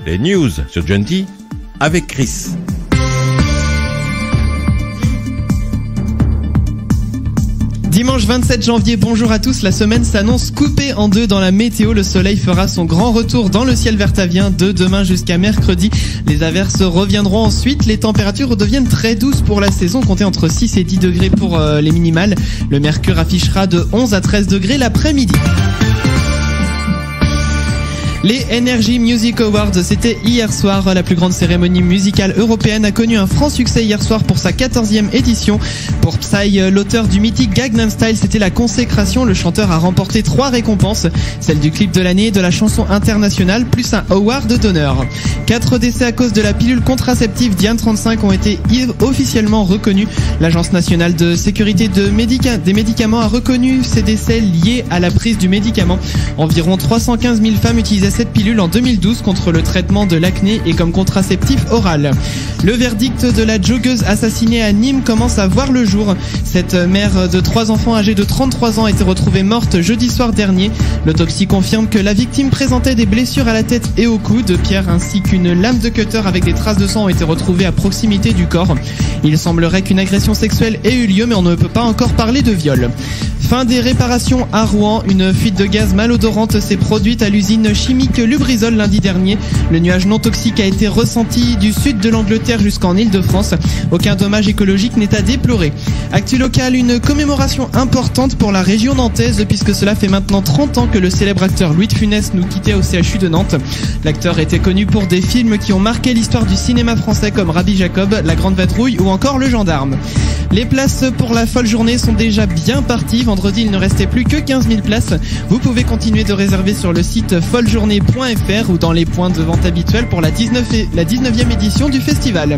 Les news sur Genty avec Chris. Dimanche 27 janvier, bonjour à tous. La semaine s'annonce coupée en deux dans la météo. Le soleil fera son grand retour dans le ciel vertavien de demain jusqu'à mercredi. Les averses reviendront ensuite. Les températures redeviennent très douces pour la saison, comptez entre 6 et 10 degrés pour les minimales. Le mercure affichera de 11 à 13 degrés l'après-midi. Les Energy Music Awards, c'était hier soir. La plus grande cérémonie musicale européenne a connu un franc succès hier soir pour sa 14e édition. Pour Psy, l'auteur du mythique Gangnam Style, c'était la consécration. Le chanteur a remporté 3 récompenses, celle du clip de l'année, de la chanson internationale, plus un award d'honneur. 4 décès à cause de la pilule contraceptive Diane 35 ont été officiellement reconnus. L'Agence nationale de sécurité des médicaments a reconnu ces décès liés à la prise du médicament. Environ 315 000 femmes utilisaient cette pilule en 2012 contre le traitement de l'acné et comme contraceptif oral. Le verdict de la joggeuse assassinée à Nîmes commence à voir le jour. Cette mère de 3 enfants âgée de 33 ans a été retrouvée morte jeudi soir dernier. L'autopsie confirme que la victime présentait des blessures à la tête et au cou. 2 pierres ainsi qu'une lame de cutter avec des traces de sang ont été retrouvées à proximité du corps. Il semblerait qu'une agression sexuelle ait eu lieu, mais on ne peut pas encore parler de viol. Fin des réparations à Rouen. Une fuite de gaz malodorante s'est produite à l'usine chimique Lubrizol lundi dernier. Le nuage non toxique a été ressenti du sud de l'Angleterre jusqu'en Île-de-France. Aucun dommage écologique n'est à déplorer. Actu local, une commémoration importante pour la région nantaise puisque cela fait maintenant 30 ans que le célèbre acteur Louis de Funès nous quittait au CHU de Nantes. L'acteur était connu pour des films qui ont marqué l'histoire du cinéma français comme Rabbi Jacob, La Grande Vadrouille ou encore Le Gendarme. Les places pour la folle journée sont déjà bien parties. Vendredi, il ne restait plus que 15 000 places. Vous pouvez continuer de réserver sur le site follejournée.fr ou dans les points de vente habituels pour la 19e édition du festival.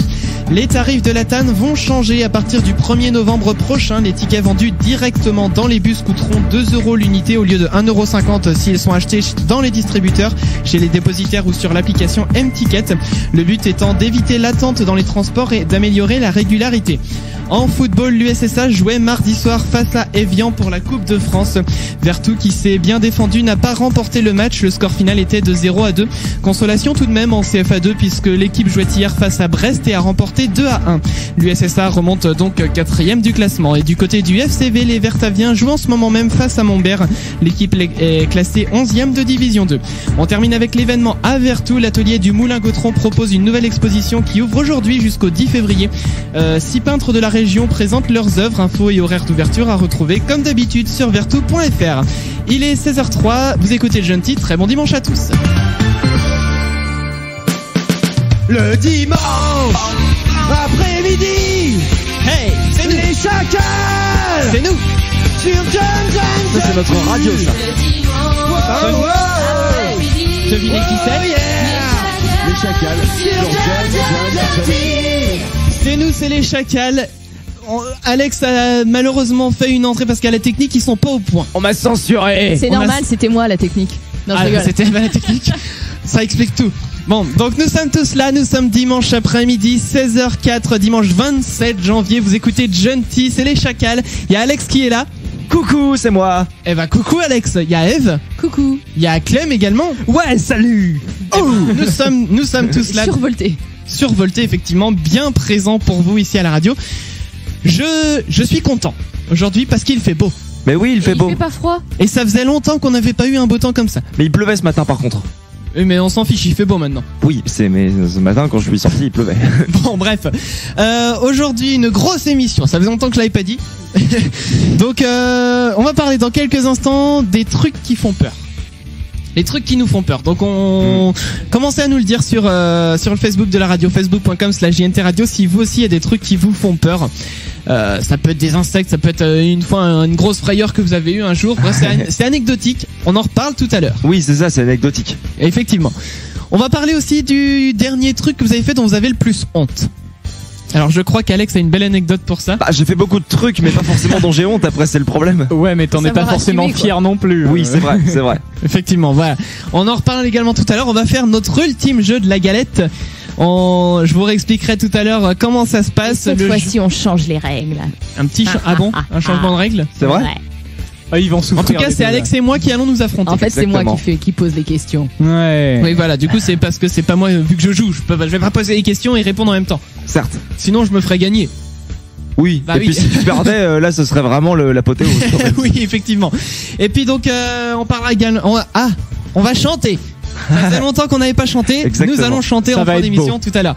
Les tarifs de la TAN vont changer à partir du 1er novembre prochain. Les tickets vendus directement dans les bus coûteront 2 € l'unité au lieu de 1,50 € s'ils sont achetés dans les distributeurs, chez les dépositaires ou sur l'application M-Ticket. Le but étant d'éviter l'attente dans les transports et d'améliorer la régularité. En football, l'USSA jouait mardi soir face à Evian pour la Coupe de France. Vertou, qui s'est bien défendu, n'a pas remporté le match. Le score final était de 0-2. Consolation tout de même en CFA2 puisque l'équipe jouait hier face à Brest et a remporté 2-1. L'USSA remonte donc 4e du classement. Et du côté du FCV, les Vertaviens jouent en ce moment même face à Montbert. L'équipe est classée 11e de Division 2. On termine avec l'événement à Vertou. L'atelier du Moulin Gautron propose une nouvelle exposition qui ouvre aujourd'hui jusqu'au 10 février. 6 peintres de la région présentent leurs œuvres. Infos et horaires d'ouverture à retrouver comme d'habitude sur vertou.fr. Il est 16h03, vous écoutez le Genty, très bon dimanche à tous. Le dimanche après-midi, hey, c'est nous. Les chacals, c'est nous. Sur John. Ça c'est notre radio ça. Devinez qui c'est? Les chacals. Sur John. C'est nous, c'est les chacals. Alex a malheureusement fait une entrée parce qu'à la technique ils sont pas au point. On m'a censuré. C'est normal, c'était moi la technique. Non, je rigole. C'était la technique. Ça explique tout. Bon, donc nous sommes tous là, nous sommes dimanche après-midi, 16h04, dimanche 27 janvier, vous écoutez Genty, c'est les chacals. Il y a Alex qui est là. Coucou, c'est moi. Eh ben coucou Alex, il y a Eve. Coucou. Il y a Clem également. Ouais, salut. Oh, nous sommes tous là. Survolté effectivement, bien présent pour vous ici à la radio. Je suis content aujourd'hui parce qu'il fait beau. Mais oui, il fait beau. Il fait pas froid. Et ça faisait longtemps qu'on n'avait pas eu un beau temps comme ça. Mais il pleuvait ce matin par contre. Oui, mais on s'en fiche, il fait beau maintenant. Oui, mais ce matin quand je suis sorti, il pleuvait. Bon, bref. Aujourd'hui, une grosse émission. Ça faisait longtemps que je l'avais pas dit. Donc, on va parler dans quelques instants des trucs qui font peur. Les trucs qui nous font peur. Donc commencez à nous le dire sur le Facebook de la radio, facebook.com/JNT Radio, si vous aussi il y a des trucs qui vous font peur. Ça peut être des insectes, ça peut être une fois une grosse frayeur que vous avez eu un jour. Bref, c'est anecdotique. On en reparle tout à l'heure. Oui, c'est ça, c'est anecdotique. Effectivement. On va parler aussi du dernier truc que vous avez fait dont vous avez le plus honte. Alors je crois qu'Alex a une belle anecdote pour ça. Bah, j'ai fait beaucoup de trucs mais pas forcément dont j'ai honte, après c'est le problème. Ouais, mais t'en es pas forcément fier non plus. Oui, c'est vrai. Effectivement, voilà. On en reparle également tout à l'heure. On va faire notre ultime jeu de la galette. Je vous réexpliquerai tout à l'heure comment ça se passe. Cette fois-ci, on change les règles. Un petit un changement de règles. C'est vrai. Ah, ils vont souffrir. En tout cas, les c'est deux, Alex et moi qui allons nous affronter. En fait, c'est moi Exactement. qui pose les questions. Ouais. Oui, voilà. Du coup, c'est parce que c'est pas moi, vu que je joue, je vais pas poser les questions et répondre en même temps. Certes. Sinon, je me ferais gagner. Oui. Bah et oui. puis si tu perdais, là, ce serait vraiment l'apothéose. Oui, effectivement. Et puis donc, on parlera également. On va chanter. Ça faisait longtemps qu'on n'avait pas chanté. Exactement. Nous allons chanter Ça en va fin être d'émission tout à l'heure.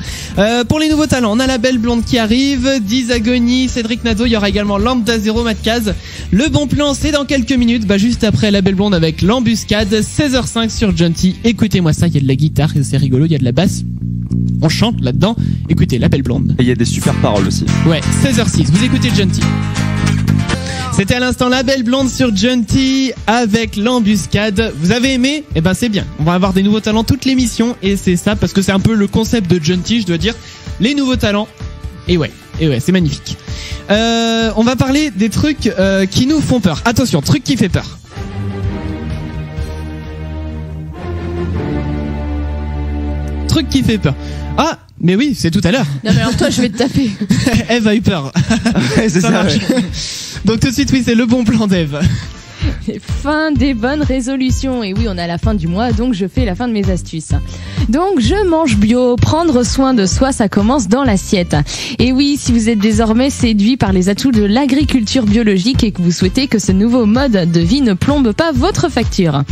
Pour les nouveaux talents, on a la Belle Blonde qui arrive, Dizagony, Cédric Nadeau, il y aura également Lambda Zero, Matt Caz. Le bon plan, c'est dans quelques minutes, juste après la Belle Blonde avec l'embuscade, 16h05 sur Genty. Écoutez-moi ça, il y a de la guitare, c'est rigolo, il y a de la basse. On chante là-dedans. Écoutez la Belle Blonde. Et il y a des super paroles aussi. Ouais, 16h06, vous écoutez Genty. C'était à l'instant la Belle Blonde sur Genty avec l'embuscade. Vous avez aimé? Eh ben c'est bien. On va avoir des nouveaux talents toute l'émission et c'est ça parce que c'est un peu le concept de Genty, je dois dire. Les nouveaux talents. Et ouais, c'est magnifique. On va parler des trucs qui nous font peur. Attention, truc qui fait peur. Truc qui fait peur. Ah, mais oui, c'est tout à l'heure. Non, mais alors toi, je vais te taper. Eve a eu peur. C'est ça, marche. ouais. Donc tout de suite, oui, c'est le bon plan d'Eve. Fin des bonnes résolutions. Et oui, on est à la fin du mois, donc je fais la fin de mes astuces. Donc, je mange bio. Prendre soin de soi, ça commence dans l'assiette. Et oui, si vous êtes désormais séduit par les atouts de l'agriculture biologique et que vous souhaitez que ce nouveau mode de vie ne plombe pas votre facture.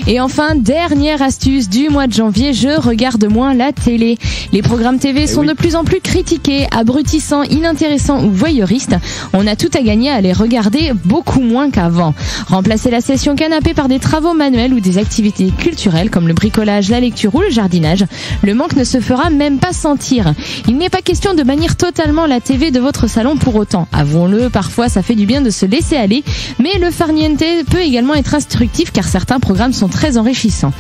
Et enfin, dernière astuce du mois de janvier, je regarde moins la télé. Les programmes TV sont de plus en plus critiqués, abrutissants, inintéressants ou voyeuristes. On a tout à gagner à les regarder beaucoup moins qu'avant. Remplacer la session canapé par des travaux manuels ou des activités culturelles comme le bricolage, la lecture ou le jardinage. Le manque ne se fera même pas sentir. Il n'est pas question de bannir totalement la TV de votre salon pour autant. Avouons-le, parfois ça fait du bien de se laisser aller, mais le farniente peut également être instructif car certains programmes sont très enrichissants.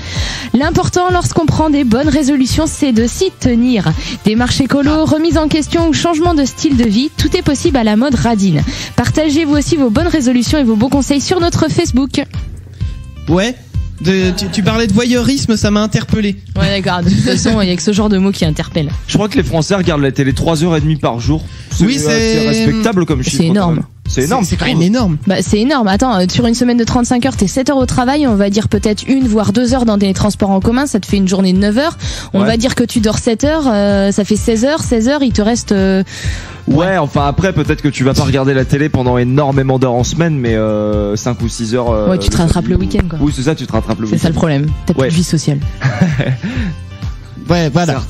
L'important lorsqu'on prend des bonnes résolutions, c'est de s'y tenir. Démarche écolo, remise en question ou changement de style de vie, tout est possible à la mode radine. Partagez-vous aussi vos bonnes résolutions et vos beaux conseils sur notre Facebook. Ouais. Tu parlais de voyeurisme, ça m'a interpellé. Ouais, d'accord. De toute façon, il y a que ce genre de mots qui interpellent. Je crois que les Français regardent la télé 3h30 par jour. Oui, c'est respectable comme chiffre. C'est énorme. quand même. C'est énorme. C'est quand même énorme. Bah, c'est énorme. Attends, sur une semaine de 35 heures, t'es 7 heures au travail, on va dire peut-être 1 voire 2 heures dans des transports en commun, ça te fait une journée de 9 heures. On va dire que tu dors 7 heures, ça fait 16 heures, il te reste... Ouais, enfin après peut-être que tu vas pas regarder la télé pendant énormément d'heures en semaine, mais 5 ou 6 heures. Ouais, tu te rattrapes le week-end, quoi. Oui, c'est ça, tu te rattrapes le week-end. C'est ça le problème. T'as plus de vie sociale. Ouais, voilà.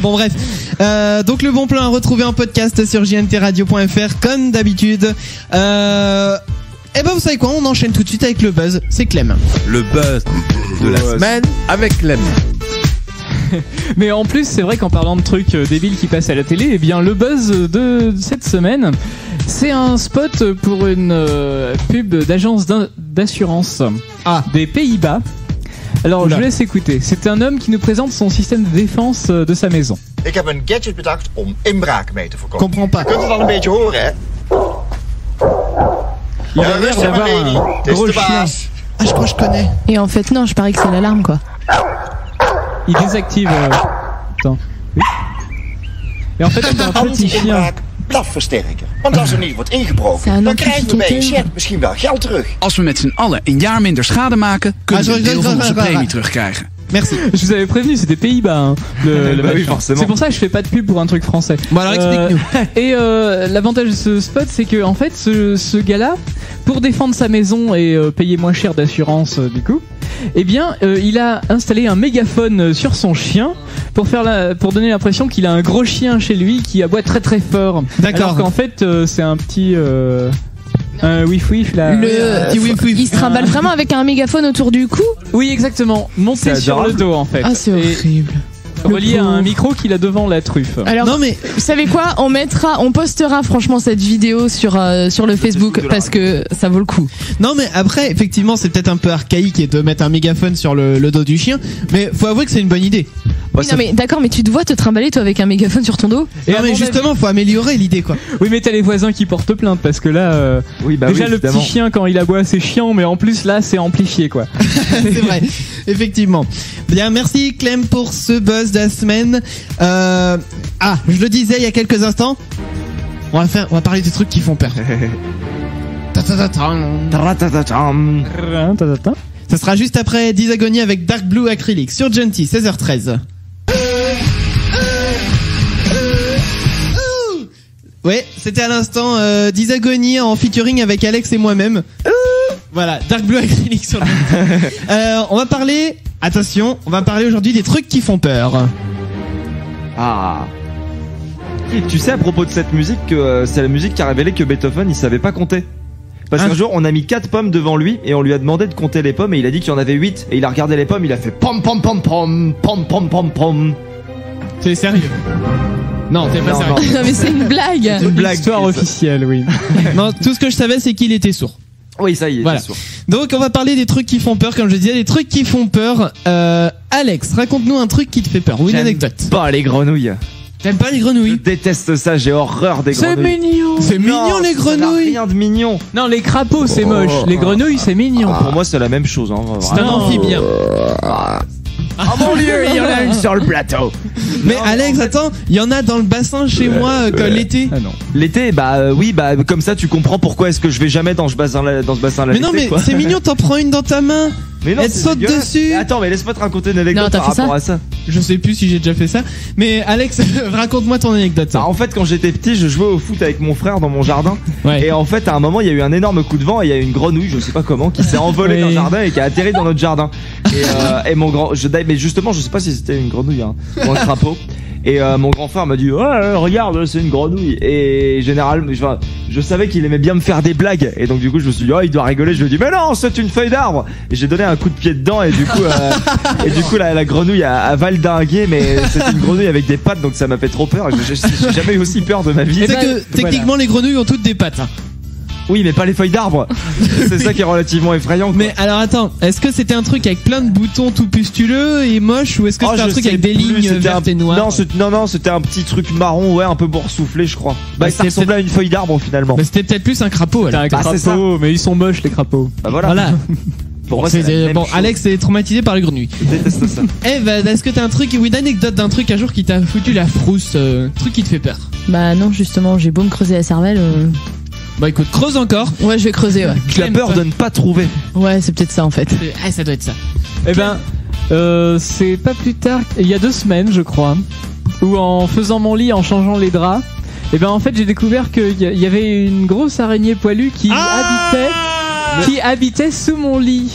Bon, bref. Donc, le bon plan à retrouver en podcast sur jntradio.fr, comme d'habitude. Et ben, vous savez quoi? On enchaîne tout de suite avec le buzz. C'est Clem. Le buzz de la semaine avec Clem. Mais en plus, c'est vrai qu'en parlant de trucs débiles qui passent à la télé, eh bien, le buzz de cette semaine, c'est un spot pour une pub d'agence d'assurance des Pays-Bas. Alors, je laisse écouter. C'est un homme qui nous présente son système de défense de sa maison. Ik heb een gadget bedacht om inbraken mee te voorkomen. Comprends pas. Je kunt het al een beetje horen, hè? Il a l'air d'avoir un gros chien. Ah, je crois que je connais. Et en fait, non, je parie que c'est l'alarme, quoi. Il désactive... Attends. Oui. Et en fait, c'est un petit chien. Anti-inbraak blafversterker. Want als er niet wordt C'est ingebroken, un dan krijgen we bij amplificateur. Chat misschien wel geld terug. Als we met z'n allen een jaar minder schade maken, kunnen we een deel van onze premie terugkrijgen. Merci. Je vous avais prévenu, c'était Pays-Bas. Hein, le Bah oui, machin. forcément. C'est pour ça que je fais pas de pub pour un truc français. Bon, alors explique-nous. Et l'avantage de ce spot, c'est que en fait, ce gars-là, pour défendre sa maison et payer moins cher d'assurance, du coup, eh bien, il a installé un mégaphone sur son chien pour donner l'impression qu'il a un gros chien chez lui qui aboie très très fort. D'accord. Alors qu'en fait, c'est un petit un wif là. Il se trimballe vraiment avec un mégaphone autour du cou. Oui, exactement. Monté C'est sur le adorable. dos en fait. Ah, c'est Et horrible. relié à un micro qu'il a devant la truffe. Alors, Non, mais vous savez quoi? On postera franchement cette vidéo sur le Facebook parce que ça vaut le coup. non, mais après, effectivement, c'est peut-être un peu archaïque de mettre un mégaphone sur le dos du chien, mais faut avouer que c'est une bonne idée. Ouais, Oui, non, mais d'accord, mais tu te vois te trimballer toi avec un mégaphone sur ton dos? Et non, à mais mon justement, faut améliorer l'idée, quoi. Oui, mais t'as les voisins qui portent plainte parce que là, Oui, bah déjà oui, le évidemment. petit chien quand il aboie c'est chiant, mais en plus là c'est amplifié quoi. C'est vrai, effectivement. Bien, merci Clem pour ce buzz de la semaine. Je le disais il y a quelques instants, on va parler des trucs qui font peur. Ça sera juste après Disagony avec Dark Blue Acrylic sur Genty, 16h13. Ouais, c'était à l'instant Disagony en featuring avec Alex et moi-même. Voilà, Dark Blue Acrylic sur Genty. On va parler, attention, on va parler aujourd'hui des trucs qui font peur. Ah. Tu sais à propos de cette musique que c'est la musique qui a révélé que Beethoven il savait pas compter. Parce qu'un jour on a mis 4 pommes devant lui et on lui a demandé de compter les pommes et il a dit qu'il y en avait 8 et il a regardé les pommes, il a fait pom pom pom pom pom pom pom pom. C'est sérieux? Non, c'est pas sérieux. Non mais c'est une blague. C'est une blague. Histoire officielle, oui. Non, tout ce que je savais c'est qu'il était sourd. Oui, ça y est, voilà. c'est sourd. Donc on va parler des trucs qui font peur, comme je disais, des trucs qui font peur. Alex, raconte-nous un truc qui te fait peur ou une anecdote. Pas les grenouilles. T'aimes pas les grenouilles? Je déteste ça, j'ai horreur des grenouilles. C'est mignon. C'est mignon les grenouilles. Rien de mignon. Non, les crapauds c'est moche. Les grenouilles c'est mignon. Pour moi c'est la même chose. Hein, c'est un amphibien. Oh mon Dieu, il y en a une sur le plateau. Mais non, Alex, attends, il y en a dans le bassin chez moi l'été. Ah non. L'été, oui, comme ça tu comprends pourquoi est-ce que je vais jamais dans ce bassin-là. Mais non, mais c'est mignon, t'en prends une dans ta main. Mais non, elle saute dessus. Mais attends, mais laisse-moi te raconter une anecdote par rapport à ça. Je sais plus si j'ai déjà fait ça. Mais Alex, raconte-moi ton anecdote. En fait, quand j'étais petit, je jouais au foot avec mon frère dans mon jardin. Ouais. Et en fait, à un moment, il y a eu un énorme coup de vent et il y a eu une grenouille, je sais pas comment, qui s'est envolée dans le jardin et qui a atterri dans notre jardin. Et mon grand, mais justement, je sais pas si c'était une grenouille ou un crapaud. Et mon grand frère m'a dit regarde, c'est une grenouille. Et généralement, je savais qu'il aimait bien me faire des blagues. Et donc du coup je me suis dit il doit rigoler. Je lui ai dit mais non, c'est une feuille d'arbre. Et j'ai donné un coup de pied dedans. Et du coup la grenouille a valdingué. Mais c'était une grenouille avec des pattes, donc ça m'a fait trop peur. J'ai jamais eu aussi peur de ma vie. C'est que techniquement les grenouilles ont toutes des pattes. Oui, mais pas les feuilles d'arbre. C'est ça qui est relativement effrayant. Quoi. Mais alors attends, est-ce que c'était un truc avec plein de boutons tout pustuleux et moche, ou est-ce que c'était un truc avec des lignes vertes et noires? Non, c'était un petit truc marron, ouais, un peu boursouflé, je crois. Ça ressemblait à une feuille d'arbre finalement. Mais c'était peut-être plus un crapaud. C'était un crapaud, mais ils sont moches les crapauds. Bah voilà. Pour moi, Alex est traumatisé par les grenouilles. Je déteste ça. Est-ce que t'as un truc ou une anecdote d'un truc un jour qui t'a foutu la frousse, truc qui te fait peur? Bah non, justement, j'ai beau me creuser la cervelle. Bah écoute, creuse encore. Ouais, je vais creuser, ouais. Tu as peur de ne pas trouver. Ouais, c'est peut-être ça en fait. Ça doit être ça. Eh ben, c'est pas plus tard, il y a 2 semaines, je crois, où en faisant mon lit, en changeant les draps, eh ben en fait j'ai découvert qu'il y avait une grosse araignée poilue qui habitait sous mon lit.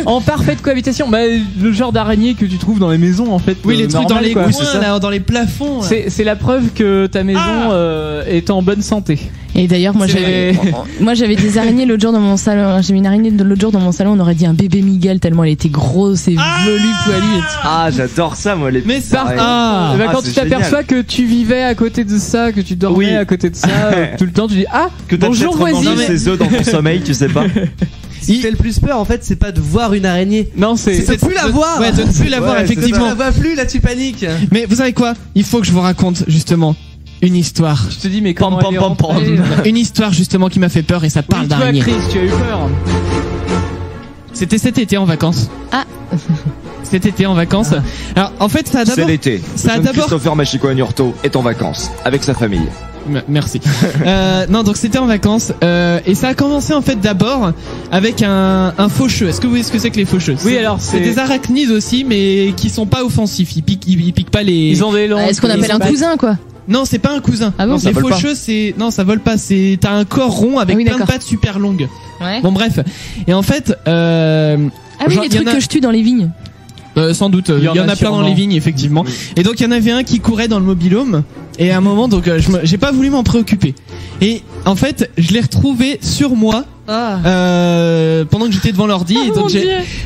En parfaite cohabitation. Bah, le genre d'araignée que tu trouves dans les maisons en fait. Oui, les trucs dans les coins, là, dans les plafonds. C'est la preuve que ta maison est en bonne santé. Et d'ailleurs, moi j'avais des araignées l'autre jour dans mon salon. J'ai mis une araignée l'autre jour dans mon salon. On aurait dit un bébé Miguel tellement elle était grosse et velue, poilue. Ah, j'adore ça, moi les. Mais ça. Quand tu t'aperçois que tu vivais à côté de ça, que tu dormais à côté de ça, tout le temps, tu dis que t'as bonjour voisine. Ses œufs dans ton sommeil, tu sais pas. Ce qui fait le plus peur en fait, c'est pas de voir une araignée. Non, c'est de plus la voir. Ouais, de ne plus la voir, effectivement. Tu la vois plus, là tu paniques. Mais vous savez quoi? Il faut que je vous raconte justement une histoire. Je te dis, mais comment une histoire justement qui m'a fait peur et ça parle d'araignée. Toi, Chris, tu as eu peur. C'était cet été en vacances. Cet été en vacances. Alors en fait, ça a d'abord. C'est l'été. Christopher Machiko Niorto est en vacances avec sa famille. Merci. Non, donc c'était en vacances et ça a commencé en fait d'abord avec un faucheux. Est-ce que vous voyez ce que c'est que les faucheux? Oui, alors c'est des arachnides aussi, mais qui sont pas offensifs. Ils piquent pas les. Ils ont des longs. Est-ce qu'on appelle un cousin quoi? Non, c'est pas un cousin. Ah bon? Les faucheux, ça vole pas. T'as un corps rond avec plein de pattes super longues. Ouais. Bon bref. Et en fait, les trucs que je tue dans les vignes. Sans doute, il y en a plein dans les vignes effectivement. Et donc il y en avait un qui courait dans le mobil-home. Et à un moment, donc j'ai pas voulu m'en préoccuper. Et en fait, je l'ai retrouvé sur moi pendant que j'étais devant l'ordi. Et donc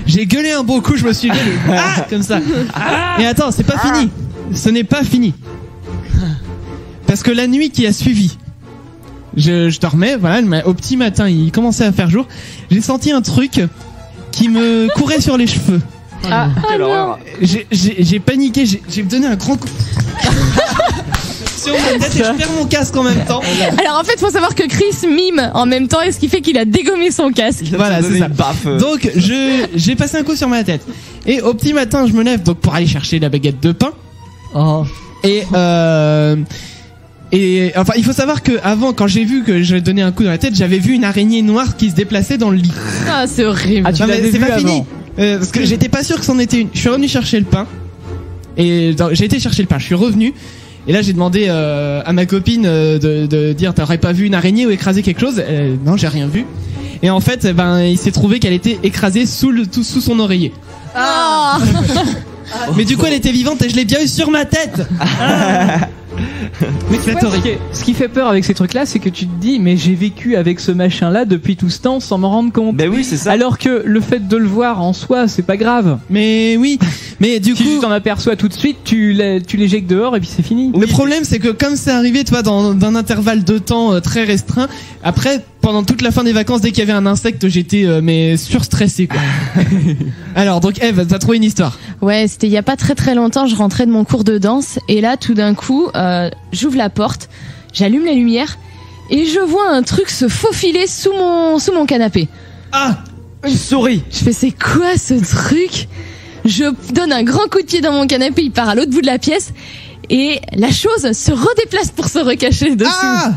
j'ai gueulé un bon coup. Je me suis gueulé comme ça. Et attends, c'est pas fini. Ce n'est pas fini. Parce que la nuit qui a suivi, je dormais, voilà, au petit matin, il commençait à faire jour. J'ai senti un truc qui me courait sur les cheveux. Quelle horreur. J'ai paniqué, j'ai donné un grand coup sur ma tête et je perds mon casque en même temps. Alors en fait, faut savoir que Chris mime en même temps, et ce qui fait qu'il a dégommé son casque. Voilà, c'est ça. Donc j'ai passé un coup sur ma tête. Et au petit matin, je me lève donc pour aller chercher la baguette de pain. Et Et enfin, il faut savoir que avant, quand j'ai vu que je donnais un coup dans la tête, j'avais vu une araignée noire qui se déplaçait dans le lit. Ah, c'est horrible. Ah, tu Non, mais l'avais c'est vu pas fini. avant. Parce que j'étais pas sûr que c'en était une. Je suis revenu chercher le pain. Et j'ai été chercher le pain. Je suis revenu. Et là, j'ai demandé à ma copine de dire t'aurais pas vu une araignée ou écrasé quelque chose. Non, j'ai rien vu. Et en fait, il s'est trouvé qu'elle était écrasée sous son oreiller. Ah. Mais du coup, elle était vivante et je l'ai bien eu sur ma tête. Mais c'est horrible. Ce qui fait peur avec ces trucs-là, c'est que tu te dis, mais j'ai vécu avec ce machin-là depuis tout ce temps sans m'en rendre compte. Ben oui, c'est ça. Alors que le fait de le voir en soi, c'est pas grave. Mais oui, mais du Si coup, tu t'en aperçois tout de suite, tu l'éjectes dehors et puis c'est fini. le problème c'est que comme c'est arrivé, toi, dans un intervalle de temps très restreint, après, pendant toute la fin des vacances, dès qu'il y avait un insecte, j'étais mais surstressé quoi. Alors donc Eve, t'as trouvé une histoire. Ouais, c'était il y a pas très très longtemps, je rentrais de mon cours de danse et là tout d'un coup, j'ouvre la porte, j'allume la lumière et je vois un truc se faufiler sous mon canapé. Ah, Une souris. Je fais c'est quoi ce truc? Je donne un grand coup de pied dans mon canapé, il part à l'autre bout de la pièce et la chose se redéplace pour se recacher dessous. ah.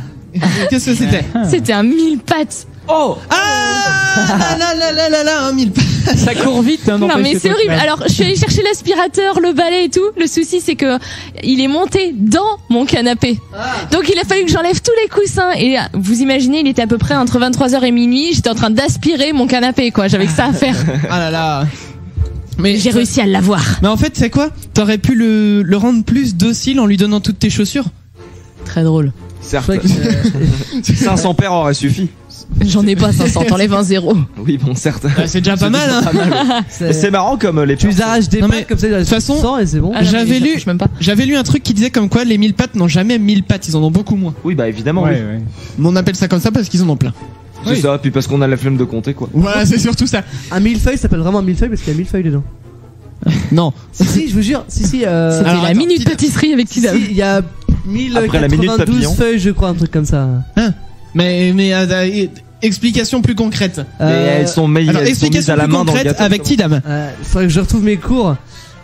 Qu'est-ce que c'était? C'était un mille pattes. Oh, ah, là, un mille. Ça court vite. Hein, Non n'empêche mais que c'est toi, horrible. tu- Alors je suis allée chercher l'aspirateur, le balai et tout. Le souci c'est que il est monté dans mon canapé. Donc il a fallu que j'enlève tous les coussins. Et vous imaginez, il était à peu près entre 23h et minuit. J'étais en train d'aspirer mon canapé quoi. J'avais que ça à faire. Ah là là. Mais J'ai réussi à l'avoir. Mais en fait, c'est quoi? T'aurais pu le rendre plus docile en lui donnant toutes tes chaussures. Très drôle. Certes. 500 paires aurait suffi. J'en ai pas 500. T'enlèves un zéro. Oui, bon, certes. Bah, c'est déjà pas mal. Hein. Mais c'est marrant comme les Tu les arraches des Non, mais pattes comme ça, il de toute façon, sang et c'est bon. Ah, non, J'avais mais lu- je touche même pas. J'avais lu un truc qui disait comme quoi les 1000 pattes n'ont jamais 1000 pattes, ils en ont beaucoup moins. Oui, bah évidemment, Ouais, oui. ouais. Mais on appelle ça comme ça parce qu'ils en ont plein. C'est ça, puis parce qu'on a la flemme de compter, quoi. Voilà, c'est surtout ça. Un millefeuille s'appelle vraiment un millefeuille parce qu'il y a 1000 feuilles dedans. Non. Si, je vous jure, si. C'était alors, la attends, minute Tidam. pâtisserie avec Si, Tidam. il y a Après la minute 1092 papillon. feuilles, je crois, un truc comme ça. Mais explication plus concrète. Mais elles sont mises Alors, elles sont mises explication à la plus main dans le concrète gâteau. avec Tidam. Faudrait que je retrouve mes cours.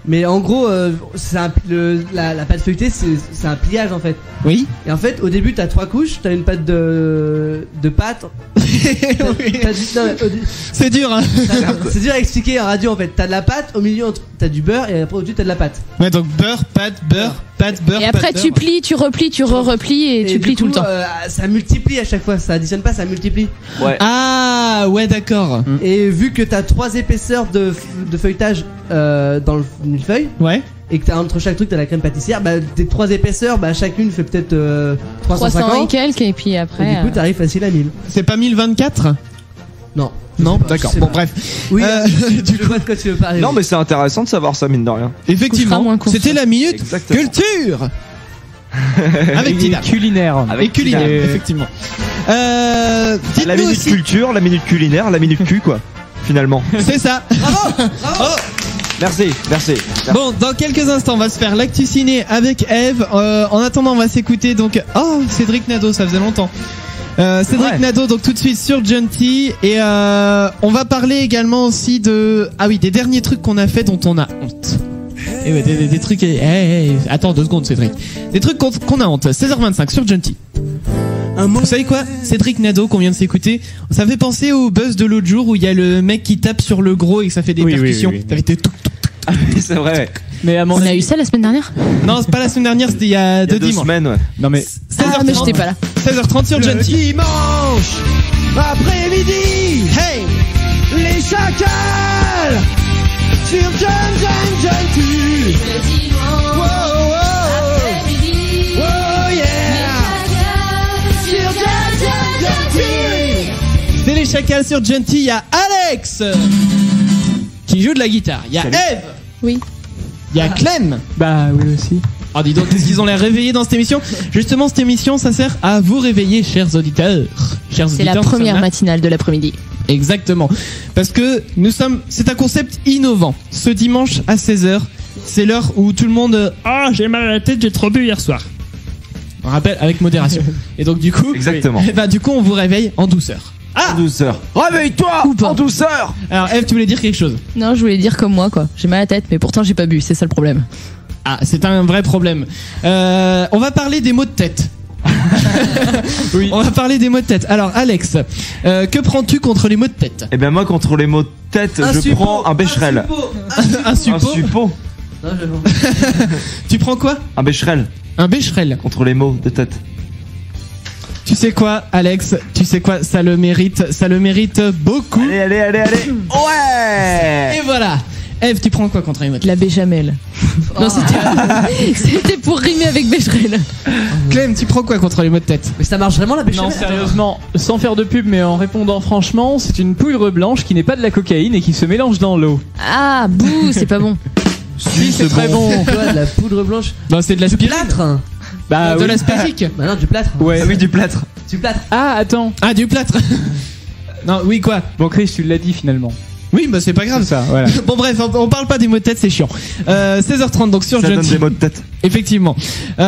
Mais en gros, la pâte feuilletée, c'est un pliage en fait. Oui. Et en fait, au début, t'as 3 couches. T'as une pâte de pâte. C'est dur, hein. C'est dur à expliquer en radio en fait. T'as de la pâte, au milieu t'as du beurre et après au-dessus t'as de la pâte. Ouais, donc beurre, pâte, beurre. Et après tu plies, tu replies, tu replies et tu du plies tout coup, le temps. Ça multiplie à chaque fois. Ça additionne pas, ça multiplie. Ouais. Ah, ouais, d'accord. Et vu que t'as 3 épaisseurs de feuilletage dans le millefeuille. Ouais. Et que t'as entre chaque truc t'as la crème pâtissière, bah des 3 épaisseurs, bah chacune fait peut-être 300 et 350. quelques et puis après. Et du coup t'arrives facile à 1000. C'est pas 1024? Non. Non, pas, d'accord. je sais Bon, pas. bref. Oui, Du je vois de quoi tu veux parler. Non, mais c'est intéressant de savoir ça, mine de rien. Effectivement, moins court. c'était la minute Exactement. culture avec Et Tidam. culinaire. Et culinaire, Tidam. effectivement. La Dites-nous minute aussi. culture, la minute culinaire, la minute cul, quoi. Finalement. C'est ça. Bravo. Merci, merci. Bon, dans quelques instants, on va se faire l'actu ciné avec Eve. En attendant, on va s'écouter donc. Oh, Cédric Nadeau, ça faisait longtemps. Cédric Ouais. Nadeau, donc tout de suite sur Genty. Et on va parler également aussi de. Ah oui, des derniers trucs qu'on a fait dont on a honte. Et ouais, des trucs. Attends 2 secondes, Cédric. Des trucs qu'on a honte. 16h25 sur Genty. Vous savez quoi? Cédric Nadeau qu'on vient de s'écouter, ça fait penser au buzz de l'autre jour où il y a le mec qui tape sur le gros et que ça fait des Oui, oui, percussions. oui, oui. Ça fait des Ah oui, c'est vrai. Mais à mon On a avis- eu ça la semaine dernière? Non, c'est pas la semaine dernière, c'était il y a Il y a 2 2 dimanches. semaines, ouais. Non mais 16h30, Ah mais j'étais pas là. 16h30 sur Genty. Dimanche après-midi, Hey! les chacals sur Genty. Oh yeah. Sur Genty. C'est les chacals sur Genty, il y a Alex qui joue de la guitare. Il y a Eve. Oui. Il y a Clem. bah oui aussi. Oh, dis donc, qu'est-ce qu'ils ont l'air réveillés dans cette émission? Justement, cette émission, ça sert à vous réveiller, chers auditeurs. Chers C'est la auditeurs, nous première sommes là. matinale de l'après-midi. Exactement. Parce que c'est un concept innovant. Ce dimanche à 16h, c'est l'heure où tout le monde, ah, j'ai mal à la tête, j'ai trop bu hier soir. On rappelle, avec modération. Et donc, du coup. Exactement. Du coup, on vous réveille en douceur. En douceur. Réveille-toi en douceur. Alors, Eve, tu voulais dire quelque chose? Non, je voulais dire comme moi quoi. J'ai mal à la tête mais pourtant j'ai pas bu, c'est ça le problème. Ah, c'est un vrai problème. On va parler des maux de tête. Oui. On va parler des maux de tête. Alors Alex, que prends-tu contre les maux de tête? Eh ben moi contre les maux de tête, prends un Becherel. Un suppo. Non, Tu prends quoi? Un Becherel. Un Becherel. Contre les maux de tête. Tu sais quoi, Alex? Tu sais quoi? Ça le mérite beaucoup. Allez. Ouais. Et voilà. Eve, tu prends quoi contre les maux de tête? La béchamel. Non, c'était pour rimer avec Becherel. Clem, tu prends quoi contre les maux de tête? Mais ça marche vraiment la béchamel? Non, sérieusement, sans faire de pub, mais en répondant franchement, c'est une poudre blanche qui n'est pas de la cocaïne et qui se mélange dans l'eau. Ah, bouh, c'est pas bon. Si, c'est très bon. C'est quoi, de la poudre blanche? Non, c'est de la Du plâtre. Bah, de oui. l'aspérique. Bah non, du plâtre. Ouais. Ah oui, du plâtre. Du plâtre. Ah, attends. Ah, du plâtre. Non, oui, quoi? Bon, Chris, tu l'as dit finalement. Oui, bah c'est pas grave. C'est ça, voilà. Bon bref, on parle pas des mots de tête, c'est chiant. 16h30 donc sur Ça donne John des maux de tête. Effectivement. On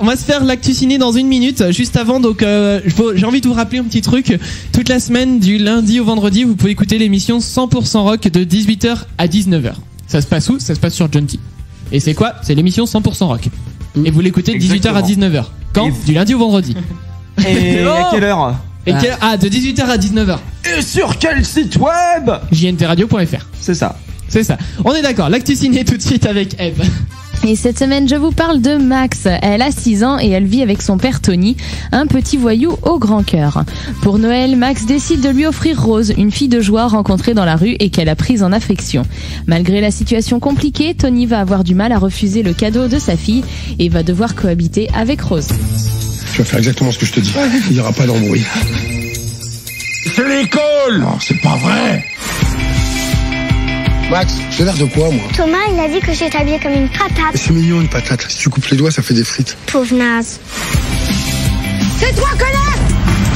va se faire l'actu ciné dans une minute. Juste avant, donc j'ai envie de vous rappeler un petit truc. Toute la semaine, du lundi au vendredi, vous pouvez écouter l'émission 100% Rock de 18h à 19h. Ça se passe où? Ça se passe sur John T. Et c'est quoi? C'est l'émission 100% Rock. Et vous l'écoutez de 18h à 19h. Quand? Du lundi au vendredi. Et à quelle heure? De 18h à 19h. Et sur quel site web? jntradio.fr. C'est ça. C'est ça. On est d'accord. L'actu ciné tout de suite avec Eve. Et cette semaine, je vous parle de Max. Elle a 6 ans et elle vit avec son père Tony, un petit voyou au grand cœur. Pour Noël, Max décide de lui offrir Rose, une fille de joie rencontrée dans la rue et qu'elle a prise en affection. Malgré la situation compliquée, Tony va avoir du mal à refuser le cadeau de sa fille et va devoir cohabiter avec Rose. Tu vas faire exactement ce que je te dis. Il n'y aura pas d'embrouille. C'est l'école! Non, c'est pas vrai! Max, j'ai l'air de quoi, moi? Thomas, il a dit que j'étais habillée comme une patate. C'est mignon, une patate. Si tu coupes les doigts, ça fait des frites. Pauvre naze. C'est toi, connard!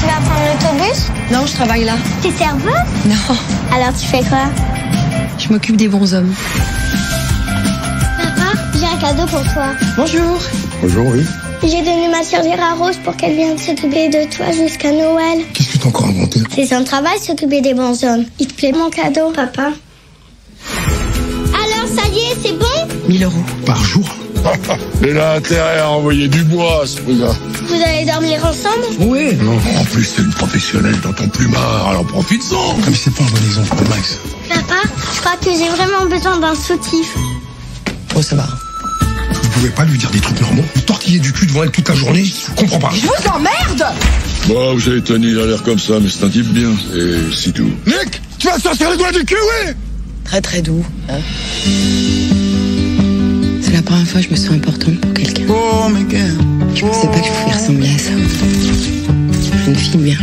Tu vas prendre l'autobus? Non, je travaille là. T'es serveuse? Non, Alors tu fais quoi? je m'occupe des bons hommes. Papa, j'ai un cadeau pour toi. Bonjour. Bonjour, oui. J'ai donné ma surgère à Rose pour qu'elle vienne s'occuper de toi jusqu'à Noël. Qu'est-ce que t'as encore inventé? C'est son travail s'occuper des bons hommes. Il te plaît mon cadeau, papa? Alors ça y est, c'est bon? 1000 euros. Par jour? Il a intérêt à envoyer du bois, ce gars. Vous allez dormir ensemble? Oui. Non, en plus, c'est une professionnelle dans ton plumard, alors profite-en. Mais c'est pas un bon exemple pour Max. Papa, je crois que j'ai vraiment besoin d'un soutif. Oh, ça va. Vous pouvez pas lui dire des trucs normaux? Vous tortillez du cul devant elle toute la journée? Je comprends pas. Je vous emmerde! Bon, vous savez, Tony, il a l'air comme ça, mais c'est un type bien. Et c'est tout. Nick, tu vas sortir les doigts du cul, oui? Très très doux, hein. C'est la première fois que je me sens importante pour quelqu'un. Je pensais pas que je pouvais ressembler à ça. Je suis une fille bien.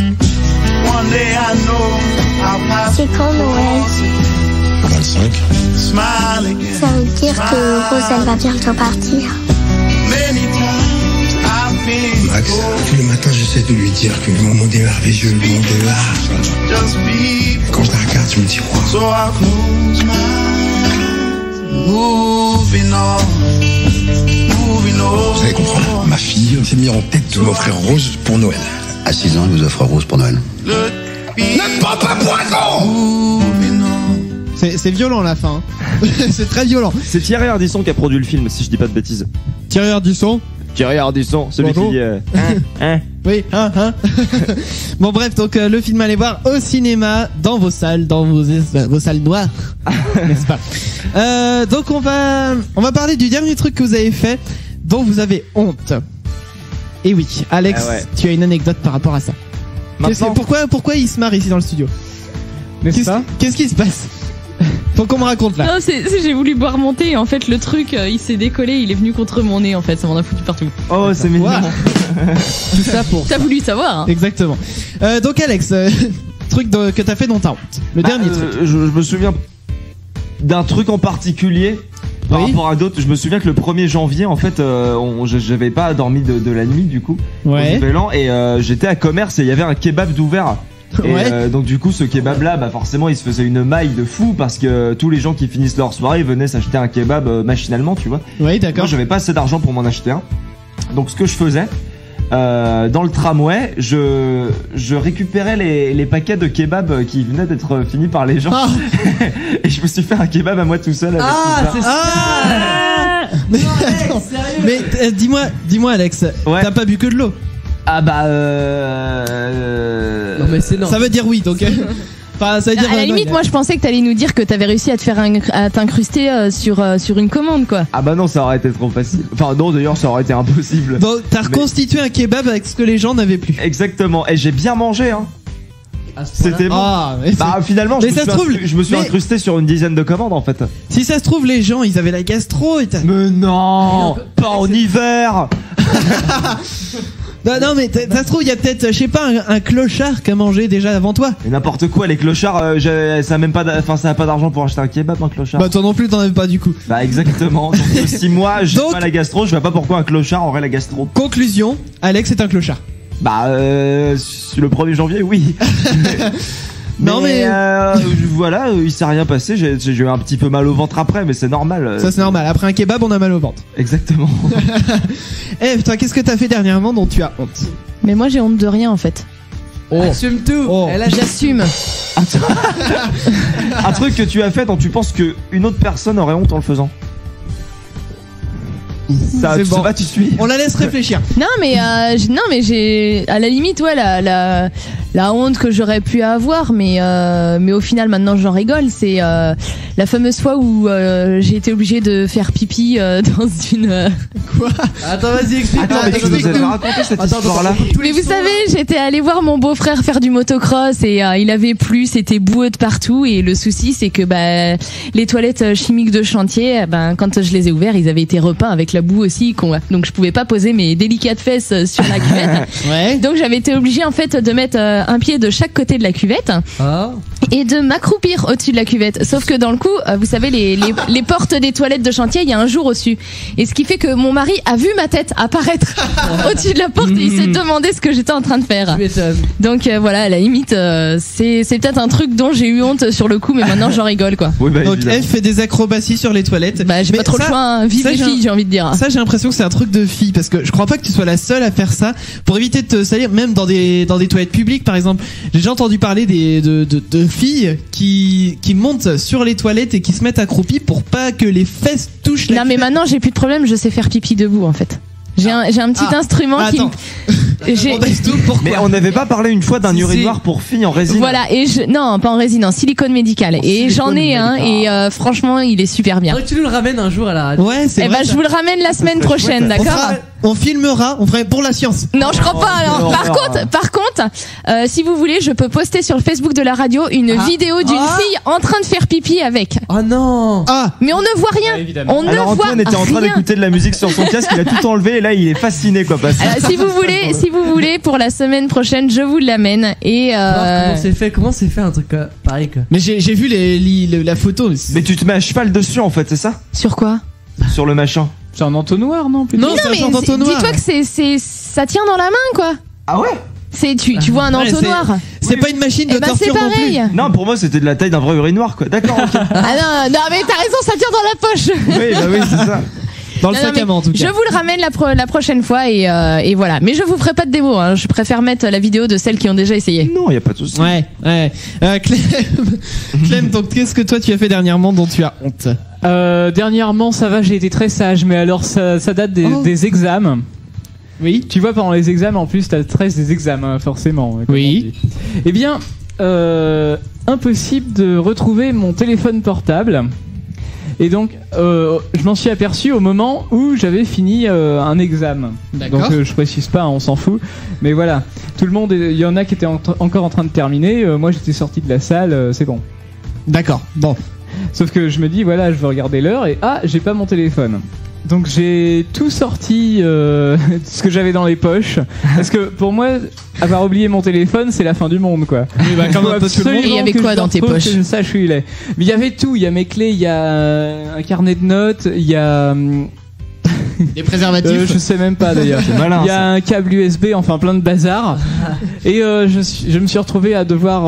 C'est quand Noël? 25. Ça veut dire que Rose, elle va bientôt partir. Max, tous les matins, j'essaie de lui dire que le monde est merveilleux, le monde est là. Quand je la regarde, je me dis, wow. Vous allez comprendre, ma fille s'est mise en tête de m'offrir Rose pour Noël. À 6 ans, il nous offre Rose pour Noël. Ne pas poison! C'est violent la fin. C'est très violent. C'est Thierry Ardisson qui a produit le film, si je dis pas de bêtises. Thierry Ardisson. Thierry Ardisson, celui Bonjour. qui dit Oui, Bon bref, donc le film à aller voir au cinéma, dans vos salles, dans vos salles noires, n'est-ce pas? Donc on va parler du dernier truc que vous avez fait, dont vous avez honte. Et oui, Alex, tu as une anecdote par rapport à ça. Pourquoi il se marre ici dans le studio? Qu'est-ce qui se passe? Faut qu'on me raconte là. Non, j'ai voulu boire mon thé et en fait le truc il s'est décollé, il est venu contre mon nez en fait, ça m'en a foutu partout. Oh, c'est mignon. Tout ça pour. T'as voulu savoir hein. Exactement. Donc Alex, truc que t'as fait dans ta honte. Le dernier truc. Je me souviens d'un truc en particulier. Par rapport à d'autres, je me souviens que le 1er janvier, en fait, j'avais pas dormi de la nuit du coup. Ouais. Au Nouvel An, et j'étais à commerce et il y avait un kebab d'ouvert. Et donc du coup ce kebab là forcément il se faisait une maille de fou parce que tous les gens qui finissent leur soirée venaient s'acheter un kebab machinalement, tu vois. Oui, d'accord. Moi j'avais pas assez d'argent pour m'en acheter un. Donc ce que je faisais dans le tramway, je récupérais les paquets de kebab qui venaient d'être finis par les gens. Et je me suis fait un kebab à moi tout seul avec tout ça. Mais dis-moi Alex, t'as pas bu que de l'eau? Ah bah Non mais c'est non. Ça veut dire oui, donc. Enfin, ça veut dire à la limite, moi je pensais que t'allais nous dire que t'avais réussi à te faire à t'incruster sur une commande, quoi. Ah bah non, ça aurait été trop facile. Enfin non, d'ailleurs, ça aurait été impossible. Donc t'as reconstitué un kebab avec ce que les gens n'avaient plus. Exactement. Et j'ai bien mangé, hein. C'était bon. Bah finalement, je me suis incrusté sur une dizaine de commandes en fait. Si ça se trouve, les gens, ils avaient la gastro. Mais non, pas en hiver. Non mais ça se trouve, il y a peut-être, je sais pas, un clochard qui a mangé déjà avant toi. Mais n'importe quoi, les clochards, ça a même pas, ça a pas d'argent pour acheter un kebab, un clochard. Bah toi non plus, t'en avais pas du coup. Bah exactement. Donc si moi j'ai pas la gastro, je vois pas pourquoi un clochard aurait la gastro. Conclusion, Alex est un clochard. Bah le 1er janvier, oui. Non mais voilà, il s'est rien passé, j'ai eu un petit peu mal au ventre après, mais c'est normal. Ça c'est normal, après un kebab on a mal au ventre. Exactement. Eve, toi qu'est-ce que t'as fait dernièrement dont tu as honte? Mais moi j'ai honte de rien en fait. Assume tout. J'assume. Un truc que tu as fait dont tu penses que une autre personne aurait honte en le faisant. Ça, c'est tu bon. sais pas, tu suis. On la laisse réfléchir. Non mais j'ai à la limite la honte que j'aurais pu avoir, mais au final maintenant j'en rigole. C'est la fameuse fois où j'ai été obligée de faire pipi dans une quoi. Attends, vas-y, explique. Attends, mais tu nous avais raconté cette histoire-là. Mais vous savez, j'étais allée voir mon beau-frère faire du motocross et il avait plu, c'était boueux de partout, et le souci c'est que les toilettes chimiques de chantier, quand je les ai ouvertes, ils avaient été repeints avec la boue aussi, donc je pouvais pas poser mes délicates fesses sur la cuvette. Ouais. Donc j'avais été obligée en fait de mettre un pied de chaque côté de la cuvette et de m'accroupir au-dessus de la cuvette. Sauf que dans le coup, vous savez, les portes des toilettes de chantier, il y a un jour au-dessus. Et ce qui fait que mon mari a vu ma tête apparaître au-dessus de la porte et il s'est demandé ce que j'étais en train de faire. Donc voilà, à la limite, c'est peut-être un truc dont j'ai eu honte sur le coup, mais maintenant j'en rigole, quoi. Oui, donc Eve fait des acrobaties sur les toilettes. J'ai pas trop le choix, hein. Vive les filles, j'ai envie de dire. Ça, j'ai l'impression que c'est un truc de fille, parce que je crois pas que tu sois la seule à faire ça pour éviter de te salir, même dans des toilettes publiques par exemple. J'ai déjà entendu parler de filles qui montent sur les toilettes et qui se mettent accroupies pour pas que les fesses touchent la Non mais maintenant j'ai plus de problème, je sais faire pipi debout en fait. J'ai un petit instrument qui Mais on n'avait pas parlé une fois d'un urinoir pour filles en résine. Voilà, non, pas en résine, en silicone médical. Et j'en ai un, et franchement, il est super bien. Tu nous le ramènes un jour à la radio. Ouais, c'est vrai. Je vous le ramène la semaine prochaine, d'accord? On filmera, on ferait pour la science. Non, je crois pas. Alors. Par contre, si vous voulez, je peux poster sur le Facebook de la radio une vidéo d'une fille en train de faire pipi avec. Oh non. Mais on ne voit rien. On ne voit Antoine était en train d'écouter de la musique sur son casque, il a tout enlevé et là il est fasciné quoi. Si vous voulez, pour la semaine prochaine, je vous l'amène et. Comment c'est fait un truc pareil quoi. Mais j'ai vu la photo. Mais tu te mets à cheval dessus en fait, c'est ça? Sur quoi? Sur le machin. C'est un entonnoir, non? Non, mais dis-toi que ça tient dans la main, quoi. Ah ouais? Tu vois un entonnoir. C'est pas une machine de torture non plus. Non, pour moi c'était de la taille d'un vrai urinoir quoi. D'accord. Okay. Ah non, mais t'as raison, ça tient dans la poche. Oui, c'est ça. Dans le sac à main en tout cas. Je vous le ramène la prochaine fois et voilà. Mais je vous ferai pas de démo, hein. Je préfère mettre la vidéo de celles qui ont déjà essayé. Non, y a pas de souci. Ouais. Clem, donc qu'est-ce que toi tu as fait dernièrement dont tu as honte? Dernièrement, ça va, j'ai été très sage, mais alors ça date des examens. Oui. Tu vois, pendant les examens, en plus, t'as le stress des examens, forcément. Oui. Eh bien, impossible de retrouver mon téléphone portable. Et donc, je m'en suis aperçu au moment où j'avais fini un examen. D'accord. Donc, je précise pas, on s'en fout. Mais voilà, tout le monde, il y en a qui étaient encore en train de terminer. Moi, j'étais sorti de la salle, c'est bon. D'accord, bon. Sauf que je me dis, voilà, je veux regarder l'heure et j'ai pas mon téléphone. Donc j'ai tout sorti ce que j'avais dans les poches. Parce que pour moi, avoir oublié mon téléphone, c'est la fin du monde, quoi. Oui, comme un peu tout le monde. Il y avait quoi dans tes poches? Je ne sache où il est. Mais il y avait tout. Il y a mes clés, il y a un carnet de notes, il y a des préservatifs. Je sais même pas d'ailleurs. Il y a un câble USB, enfin plein de bazar. Et je me suis retrouvé à devoir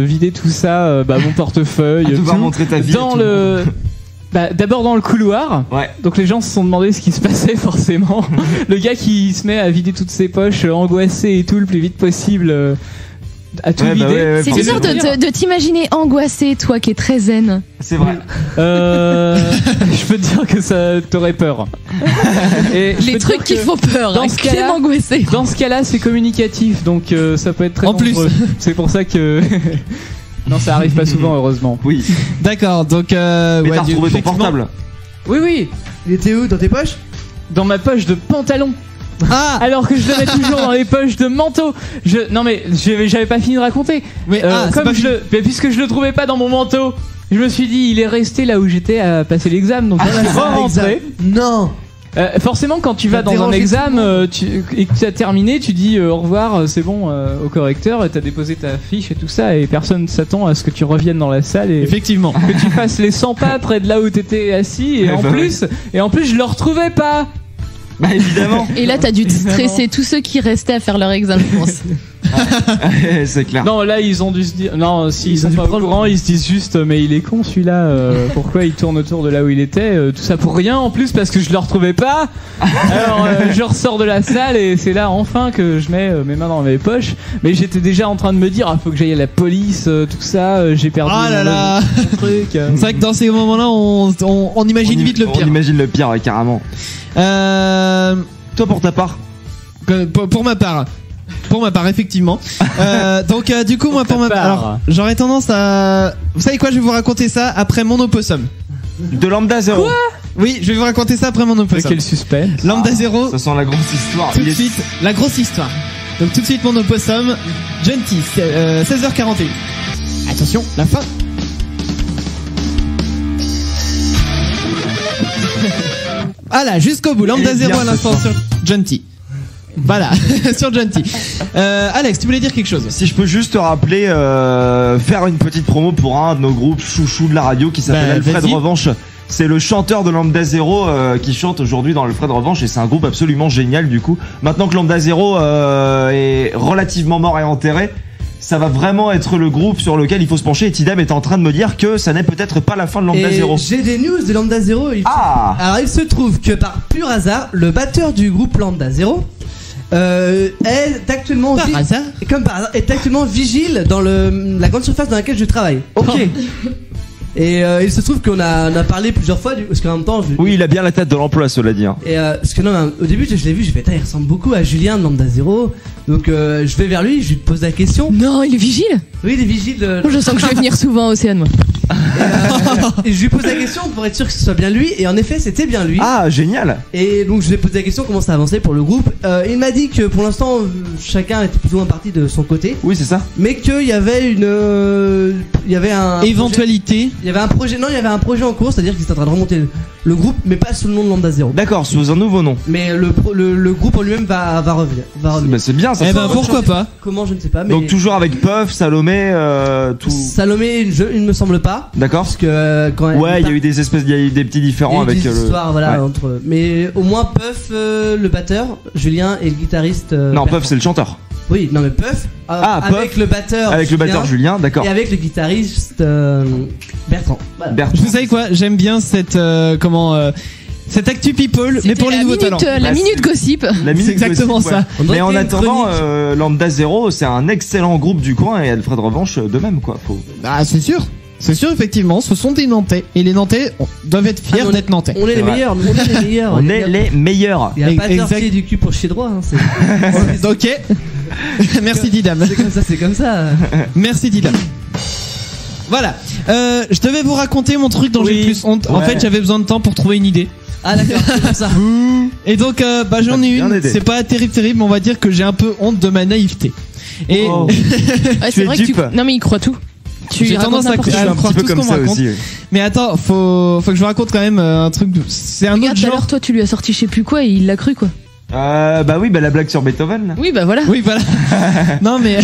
vider tout ça, mon portefeuille, à devoir montrer ta vie dans le. D'abord dans le couloir. Ouais. Donc les gens se sont demandé ce qui se passait forcément. Le gars qui se met à vider toutes ses poches, angoissé et tout le plus vite possible. À tout vider. C'est bizarre de t'imaginer angoissé, toi qui es très zen. C'est vrai. Je peux te dire que ça t'aurait peur. Et les trucs qui font peur, dans ce cas-là, angoissé. Dans ce cas-là, c'est communicatif, donc ça peut être très dangereux. C'est pour ça que non, ça arrive pas souvent, heureusement. Oui. D'accord, donc mais t'as retrouvé ton portable? Oui. Il était où? Dans tes poches? Dans ma poche de pantalon. Ah. Alors que je le mets toujours dans les poches de manteau. Non mais j'avais pas fini de raconter. Mais mais puisque je le trouvais pas dans mon manteau, je me suis dit il est resté là où j'étais à passer l'examen, donc je suis rentré. Non. Forcément, quand tu vas dans un examen et que tu as terminé, tu dis au revoir, c'est bon, au correcteur, et tu as déposé ta fiche et tout ça, et personne s'attend à ce que tu reviennes dans la salle et effectivement que tu fasses les 100 pas près de là où tu étais assis, et en plus, je le retrouvais pas. Bah évidemment. Et là, t'as dû te stresser tous ceux qui restaient à faire leur examen, je pense. C'est clair. Non, là ils ont dû se dire. Non, si ils sont pas au courant, ils se disent juste, mais il est con celui-là. Pourquoi il tourne autour de là où il était? Tout ça pour rien en plus parce que je le retrouvais pas. Alors je ressors de la salle et c'est là enfin que je mets mes mains dans mes poches. Mais j'étais déjà en train de me dire, faut que j'aille à la police, tout ça. J'ai perdu. Ah là là. Truc. C'est vrai que dans ces moments-là, on imagine vite le pire. On imagine le pire, ouais, carrément. Toi pour ta part? Pour ma part. Pour ma part, effectivement. Donc, du coup, moi, pour ma part, alors, j'aurais tendance à. Vous savez quoi? Je vais vous raconter ça après mon opossum. De Lambda 0. Quoi? Oui, je vais vous raconter ça après mon opossum. Quel suspense. Lambda 0. Ça sent la grosse histoire. Tout de suite, la grosse histoire. Donc, tout de suite, mon opossum. Genty, 16h41. Attention, la fin. Voilà, jusqu'au bout. Lambda 0 à l'instant sur Genty. Voilà, sur Genty. Alex, tu voulais dire quelque chose? Si je peux juste te rappeler, faire une petite promo pour un de nos groupes chouchous de la radio qui s'appelle Alfred Revanche. C'est le chanteur de Lambda 0 qui chante aujourd'hui dans Alfred Revanche et c'est un groupe absolument génial du coup. Maintenant que Lambda 0 est relativement mort et enterré, ça va vraiment être le groupe sur lequel il faut se pencher. Et Tidam est en train de me dire que ça n'est peut-être pas la fin de Lambda 0. J'ai des news de Lambda 0. Alors il se trouve que par pur hasard, le batteur du groupe Lambda 0 est actuellement est actuellement vigile dans la grande surface dans laquelle je travaille. Ok. Et il se trouve qu'on a parlé plusieurs fois parce qu'en même temps oui, il a bien la tête de l'emploi, cela dit. Et parce que non, au début je l'ai vu, j'ai fait il ressemble beaucoup à Julien de Lambda 0. Donc je vais vers lui, je lui pose la question. Non, il est vigile? Oui, il est vigile. Je sens que je vais venir souvent à Océane, moi. Et je lui pose la question pour être sûr que ce soit bien lui. Et en effet, c'était bien lui. Ah, génial. Et donc je lui ai posé la question comment ça avançait pour le groupe. Il m'a dit que pour l'instant, chacun était plus ou moins parti de son côté. Oui, c'est ça. Mais qu'il y avait un éventualité. Il y avait un projet. Non, il y avait un projet en cours, c'est-à-dire qu'ils étaient en train de remonter le groupe, mais pas sous le nom de Lambda 0. D'accord, sous un nouveau nom. Mais le groupe en lui-même va revenir. Bah, c'est bien ça. Eh ben pourquoi pas. Comment, je ne sais pas. Mais donc toujours avec Puff, Salomé, tout. Salomé, il ne me semble pas. D'accord. Parce que quand il y a eu des petits différends avec le. Histoires, voilà, entre eux. Mais au moins Puff, le batteur, Julien et le guitariste. Non, Puff c'est le chanteur. Oui, non mais Puff. Avec Puff, le batteur. Avec le batteur Julien, d'accord. Et avec le guitariste Bertrand. Voilà. Bertrand. Vous savez quoi? J'aime bien cette cette actu people, mais pour les nouveaux talents. La minute gossip. C'est exactement ça. Mais en attendant, Lambda 0, c'est un excellent groupe du coin et Alfred Revanche de même quoi. Ah, c'est sûr. C'est sûr, effectivement, ce sont des Nantais. Et les Nantais doivent être fiers d'être Nantais. On est les meilleurs. On est les meilleurs. On est les meilleurs. Il n'y a pas de sortie du cul pour chier droit. Ok. Merci Didam. C'est comme ça. Merci Didam. Voilà. Je devais vous raconter mon truc dont j'ai plus honte. En fait, j'avais besoin de temps pour trouver une idée. Ah d'accord, c'est pour ça. Et donc, j'en ai une. C'est pas terrible, mais on va dire que j'ai un peu honte de ma naïveté. Et c'est vrai que non mais il croit tout. J'ai tendance à croire tout ce qu'on me raconte. Aussi, oui. Mais attends, faut que je vous raconte quand même un truc. C'est un autre genre. Alors toi, tu lui as sorti je sais plus quoi et il l'a cru quoi. Bah oui, la blague sur Beethoven. Là. Oui, bah voilà. Oui, voilà. Non mais.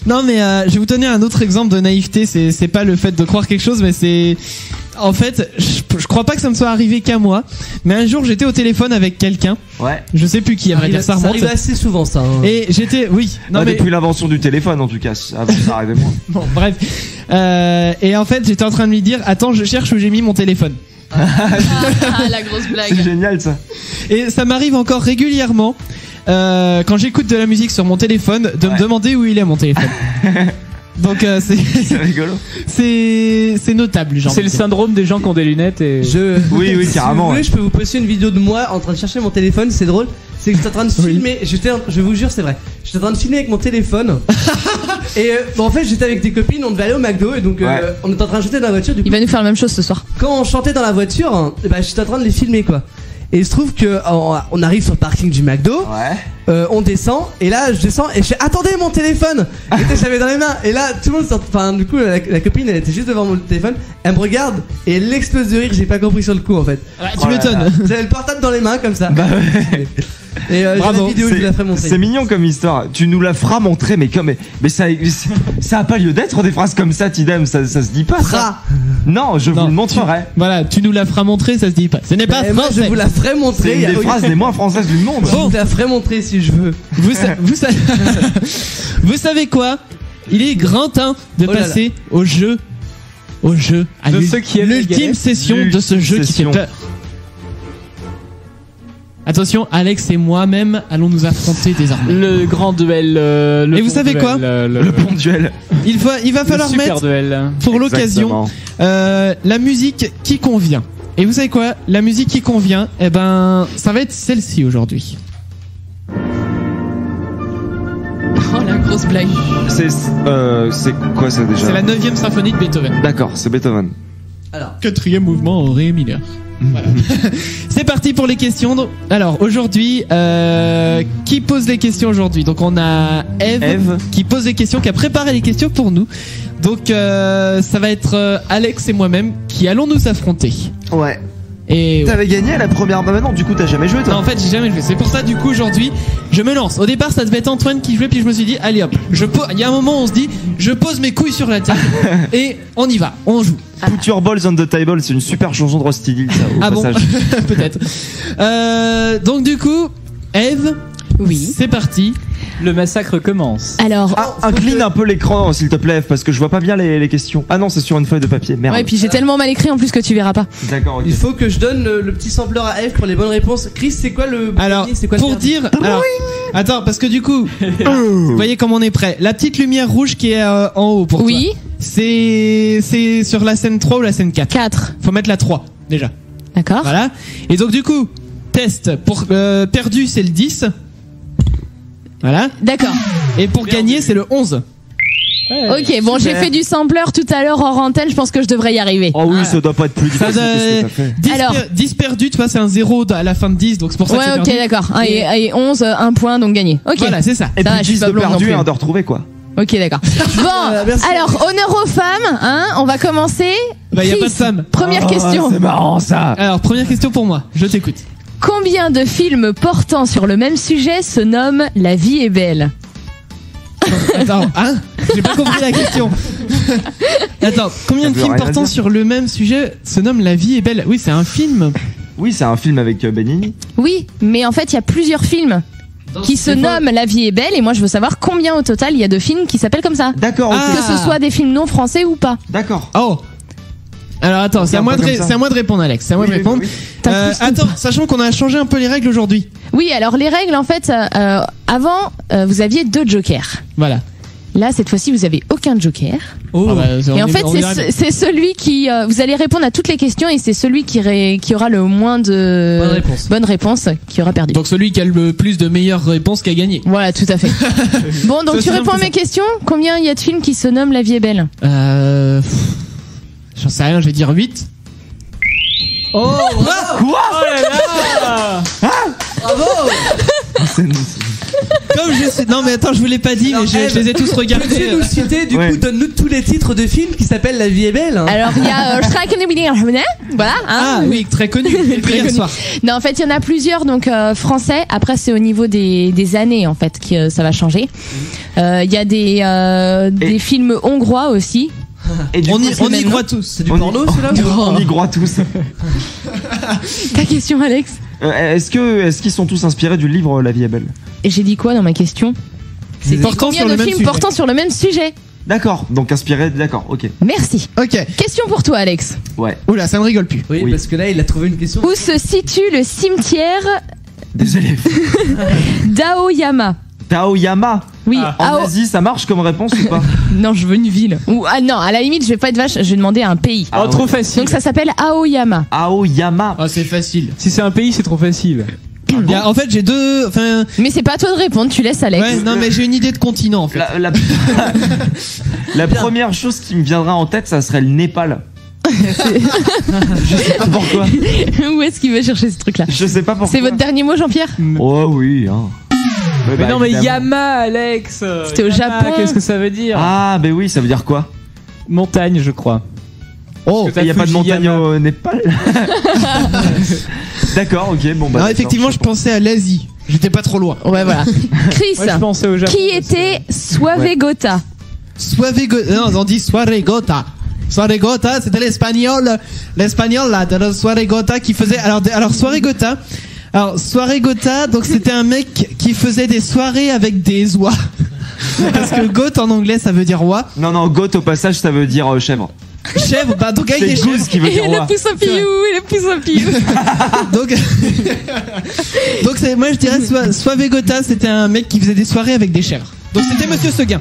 Non mais je vais vous donner un autre exemple de naïveté. C'est pas le fait de croire quelque chose, mais c'est. En fait, je crois pas que ça me soit arrivé qu'à moi, mais un jour j'étais au téléphone avec quelqu'un. Ouais. Je sais plus qui, à vrai dire, ça remonte. Ça arrive assez souvent ça. Hein. Et j'étais, oui. Non, mais depuis l'invention du téléphone en tout cas, avant ça arrivait moins. Bon, bref. Et en fait, j'étais en train de lui dire, attends, je cherche où j'ai mis mon téléphone. La grosse blague. C'est génial ça. Et ça m'arrive encore régulièrement quand j'écoute de la musique sur mon téléphone de me demander où il est mon téléphone. Donc c'est rigolo. C'est notable, genre. C'est le syndrome des gens qui ont des lunettes et. Oui, si carrément. Vous voulez, je peux vous poster une vidéo de moi en train de chercher mon téléphone. C'est drôle. C'est que j'étais en train de filmer. Je vous jure, c'est vrai. J'étais en train de filmer avec mon téléphone. Et en fait, j'étais avec des copines. On devait aller au McDo et donc on était en train de chanter dans la voiture. Il va nous faire la même chose ce soir. Quand on chantait dans la voiture, j'étais en train de les filmer quoi. Et il se trouve que on arrive sur le parking du McDo, on descend et là je descends et je fais attendez mon téléphone. Et je l'avais dans les mains et là tout le monde enfin du coup la copine elle était juste devant mon téléphone, elle me regarde et elle explose de rire, j'ai pas compris sur le coup en fait. Tu m'étonnes. J'avais le portable dans les mains comme ça. Et bravo, la vidéo, je vous la ferai montrer. C'est mignon comme histoire. Tu nous la feras montrer, mais ça a pas lieu d'être des phrases comme ça, Tidem. Ça se dit pas. Ça. Non, je vous le montrerai. Voilà, tu nous la feras montrer, ça se dit pas. Ce n'est pas français. Moi, je vous la ferai montrer. C'est une des phrases les moins françaises du monde. Je vous la ferai montrer si je veux. Vous savez quoi? Il est grand temps de passer au jeu. À l'ultime session de ce jeu qui fait peur. Attention, Alex et moi-même allons nous affronter désormais. Le grand duel. Et vous savez quoi? Le bon duel. Il va falloir mettre pour l'occasion la musique qui convient. Et vous savez quoi? La musique qui convient, ça va être celle-ci aujourd'hui. Oh la grosse blague. C'est quoi ça déjà? C'est la 9e symphonie de Beethoven. D'accord, c'est Beethoven. Alors, 4e mouvement en ré mineur. Voilà. C'est parti pour les questions. Alors aujourd'hui, qui pose les questions aujourd'hui? Donc on a Eve qui pose les questions, qui a préparé les questions pour nous. Donc ça va être Alex et moi-même qui allons nous affronter. Ouais. Et t'avais gagné à la première. Bah non, du coup t'as jamais joué toi. Non, en fait j'ai jamais joué. C'est pour ça du coup aujourd'hui je me lance. Au départ ça devait être Antoine qui jouait, puis je me suis dit allez hop. Il y a un moment où on se dit je pose mes couilles sur la table et on y va, on joue. Put your balls on the table, c'est une super chanson de Rusty Dill ça au passage. Bon peut-être. Donc du coup Eve, oui, c'est parti. Le massacre commence. Alors, incline un peu l'écran s'il te plaît, parce que je vois pas bien les questions. Ah non, c'est sur une feuille de papier. Merde. Ouais, et puis j'ai tellement mal écrit en plus que tu verras pas. D'accord. Okay. Il faut que je donne le petit sampler à Eve pour les bonnes réponses. Chris, c'est quoi le Alors, quoi pour dire alors, attends, parce que du coup, vous voyez comme on est prêt. La petite lumière rouge qui est en haut pour toi. Oui. C'est sur la scène 3 ou la scène 4 4. Faut mettre la 3 déjà. D'accord. Voilà. Et donc du coup, test pour perdu, c'est le 10. Voilà. D'accord. Et pour gagner, c'est le 11. Ouais, ok, bon, j'ai fait du sampler tout à l'heure hors antenne, je pense que je devrais y arriver. Oh oui, ça doit pas être plus difficile que ce que t'as fait. Alors, 10 perdu, tu vois, c'est un 0 à la fin de 10, donc c'est pour ça que c'est perdu. Ouais, ok, d'accord. Et 11, 1 point, donc gagné. Ok. Voilà, c'est ça. Et puis 10 de perdu et 1 de retrouvé, quoi. Ok, d'accord. Bon, alors, honneur aux femmes, hein, on va commencer. Bah, y a pas de femmes. Première question. C'est marrant, ça. Alors, première question pour moi, je t'écoute. Combien de films portant sur le même sujet se nomment La vie est belle? Attends, hein? J'ai pas compris la question. Attends, combien de films portant sur le même sujet se nomment La vie est belle? Oui, c'est un film. Oui, c'est un film avec Benigni. Oui, mais en fait, il y a plusieurs films qui se nomment La vie est belle, et moi je veux savoir combien au total il y a de films qui s'appellent comme ça. D'accord. Que ce soit des films non français ou pas. D'accord. Oh. Alors attends, c'est à moi de répondre, Alex. C'est à moi de répondre. Attends, sachant qu'on a changé un peu les règles aujourd'hui. Oui, alors les règles en fait, avant vous aviez 2 jokers. Voilà. Là, cette fois-ci, vous avez aucun joker. Oh. Et en fait, c'est celui qui vous allez répondre à toutes les questions et c'est celui qui aura le moins de bonnes réponses qui aura perdu. Donc celui qui a le plus de meilleures réponses qui a gagné. Voilà, tout à fait. Bon, donc tu réponds à mes questions. Combien il y a de films qui se nomment La vie est belle? J'en sais rien, je vais dire 8. Oh, quoi? Oh là là. Bravo. Comme je sais... Non mais attends, je vous l'ai pas dit, mais je les ai tous regardés. Peux-tu nous citer, du coup, donne-nous tous les titres de films qui s'appellent La vie est belle. Alors il y a voilà. Ah oui, très connu. Hier soir. Non, en fait, il y en a plusieurs, donc français. Après, c'est au niveau des années en fait que ça va changer. Il y a des films hongrois aussi. Et on y croit tous. C'est du porno, celui-là? On y croit tous. Ta question, Alex? Est-ce qu'ils sont tous inspirés du livre La vie est belle? Et j'ai dit quoi dans ma question? C'est combien de films portant sur le même sujet? D'accord, donc inspiré, d'accord, ok. Merci. Ok. Question pour toi, Alex. Ouais. Oula, ça ne rigole plus. Oui, parce que là, il a trouvé une question. Où se situe le cimetière des élèves d'Aoyama? Taoyama. Oui. En Asie, ça marche comme réponse ou pas? Non, je veux une ville. Ou non, à la limite, je vais pas être vache, je vais demander un pays. Trop facile. Donc ça s'appelle Aoyama. Aoyama. Ah, c'est facile. Si c'est un pays, c'est trop facile. En fait, j'ai deux. Enfin. Mais c'est pas à toi de répondre, tu laisses Alex. Ouais, non, mais j'ai une idée de continent en fait. La première chose qui me viendra en tête, ça serait le Népal. Je sais pas pourquoi. Où est-ce qu'il veut chercher ce truc-là? Je sais pas pourquoi. C'est votre dernier mot, Jean-Pierre? Oh oui. Hein. Mais non, mais Yama, Alex. C'était au Japon. Qu'est-ce que ça veut dire? Ah, ben oui, ça veut dire quoi? Montagne, je crois. Oh, il n'y a pas de montagne au Népal. D'accord, ok, bon bah. Non, effectivement, je pensais à l'Asie. J'étais pas trop loin. Ouais, voilà. Chris, moi, je pensais au Japon, qui était Suavegota? Suavegota. Non, on dit Suavegota. Suavegota, c'était l'espagnol là, de Suavegota qui faisait. Alors Suavegota. Alors Suavegota, donc c'était un mec qui faisait des soirées avec des oies. Parce que goat en anglais ça veut dire oie. Non, goat au passage ça veut dire chèvre. Chèvre, bah donc avec des chèvres qui veut dire et le pouce au piou. donc moi je dirais Suavegota, c'était un mec qui faisait des soirées avec des chèvres. Donc c'était Monsieur Seguin.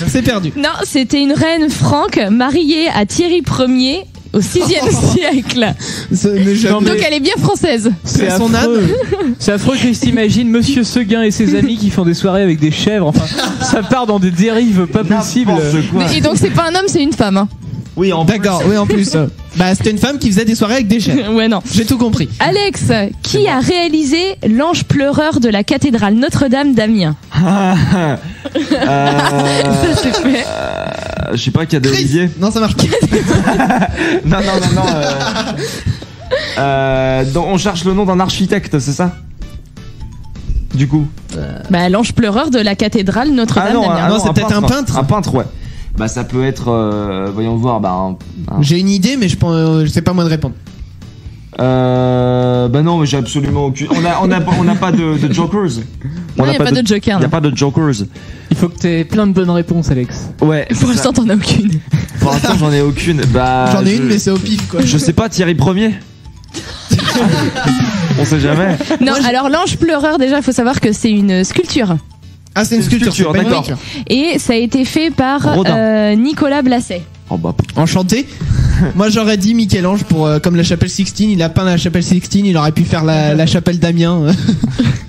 C'est perdu. Non, c'était une reine franque mariée à Thierry Ier au 6e siècle. Donc elle est bien française. C'est son âme. C'est affreux que t'imagines Monsieur Seguin et ses amis qui font des soirées avec des chèvres. Enfin, ça part dans des dérives pas possibles. Et donc c'est pas un homme, c'est une femme. Hein. Oui, en plus. D'accord, oui, en plus. Bah, c'était une femme qui faisait des soirées avec des chèvres. Ouais, non. J'ai tout compris. Alex, qui a réalisé l'ange pleureur de la cathédrale Notre-Dame d'Amiens? Ça c'est fait. Je sais pas, Cadet Olivier. Non, ça marche pas. Non. Donc, on cherche le nom d'un architecte, c'est ça? Du coup. Bah, l'ange pleureur de la cathédrale Notre-Dame d'Amiens. Non, c'est peut-être un peintre. Un peintre, ouais. Bah ça peut être, voyons voir, J'ai une idée, mais je sais pas moi de répondre. Bah non, mais j'ai absolument aucune. On n'a pas de jokers. Non, y a pas de joker. Y a pas de jokers. Il faut que t'aies plein de bonnes réponses, Alex. Ouais. Pour l'instant, t'en as aucune. Pour l'instant, j'en ai aucune. Bah. J'en ai une, mais c'est au pif quoi. Je sais pas, Thierry Ier. On sait jamais. Non, alors l'ange pleureur, déjà, il faut savoir que c'est une sculpture. Ah, c'est une sculpture, d'accord. Et ça a été fait par Nicolas Blasset. Oh bah. Enchanté. Moi j'aurais dit Michel-Ange pour comme la chapelle Sixtine, il a peint la chapelle Sixtine, il aurait pu faire la chapelle d'Amiens.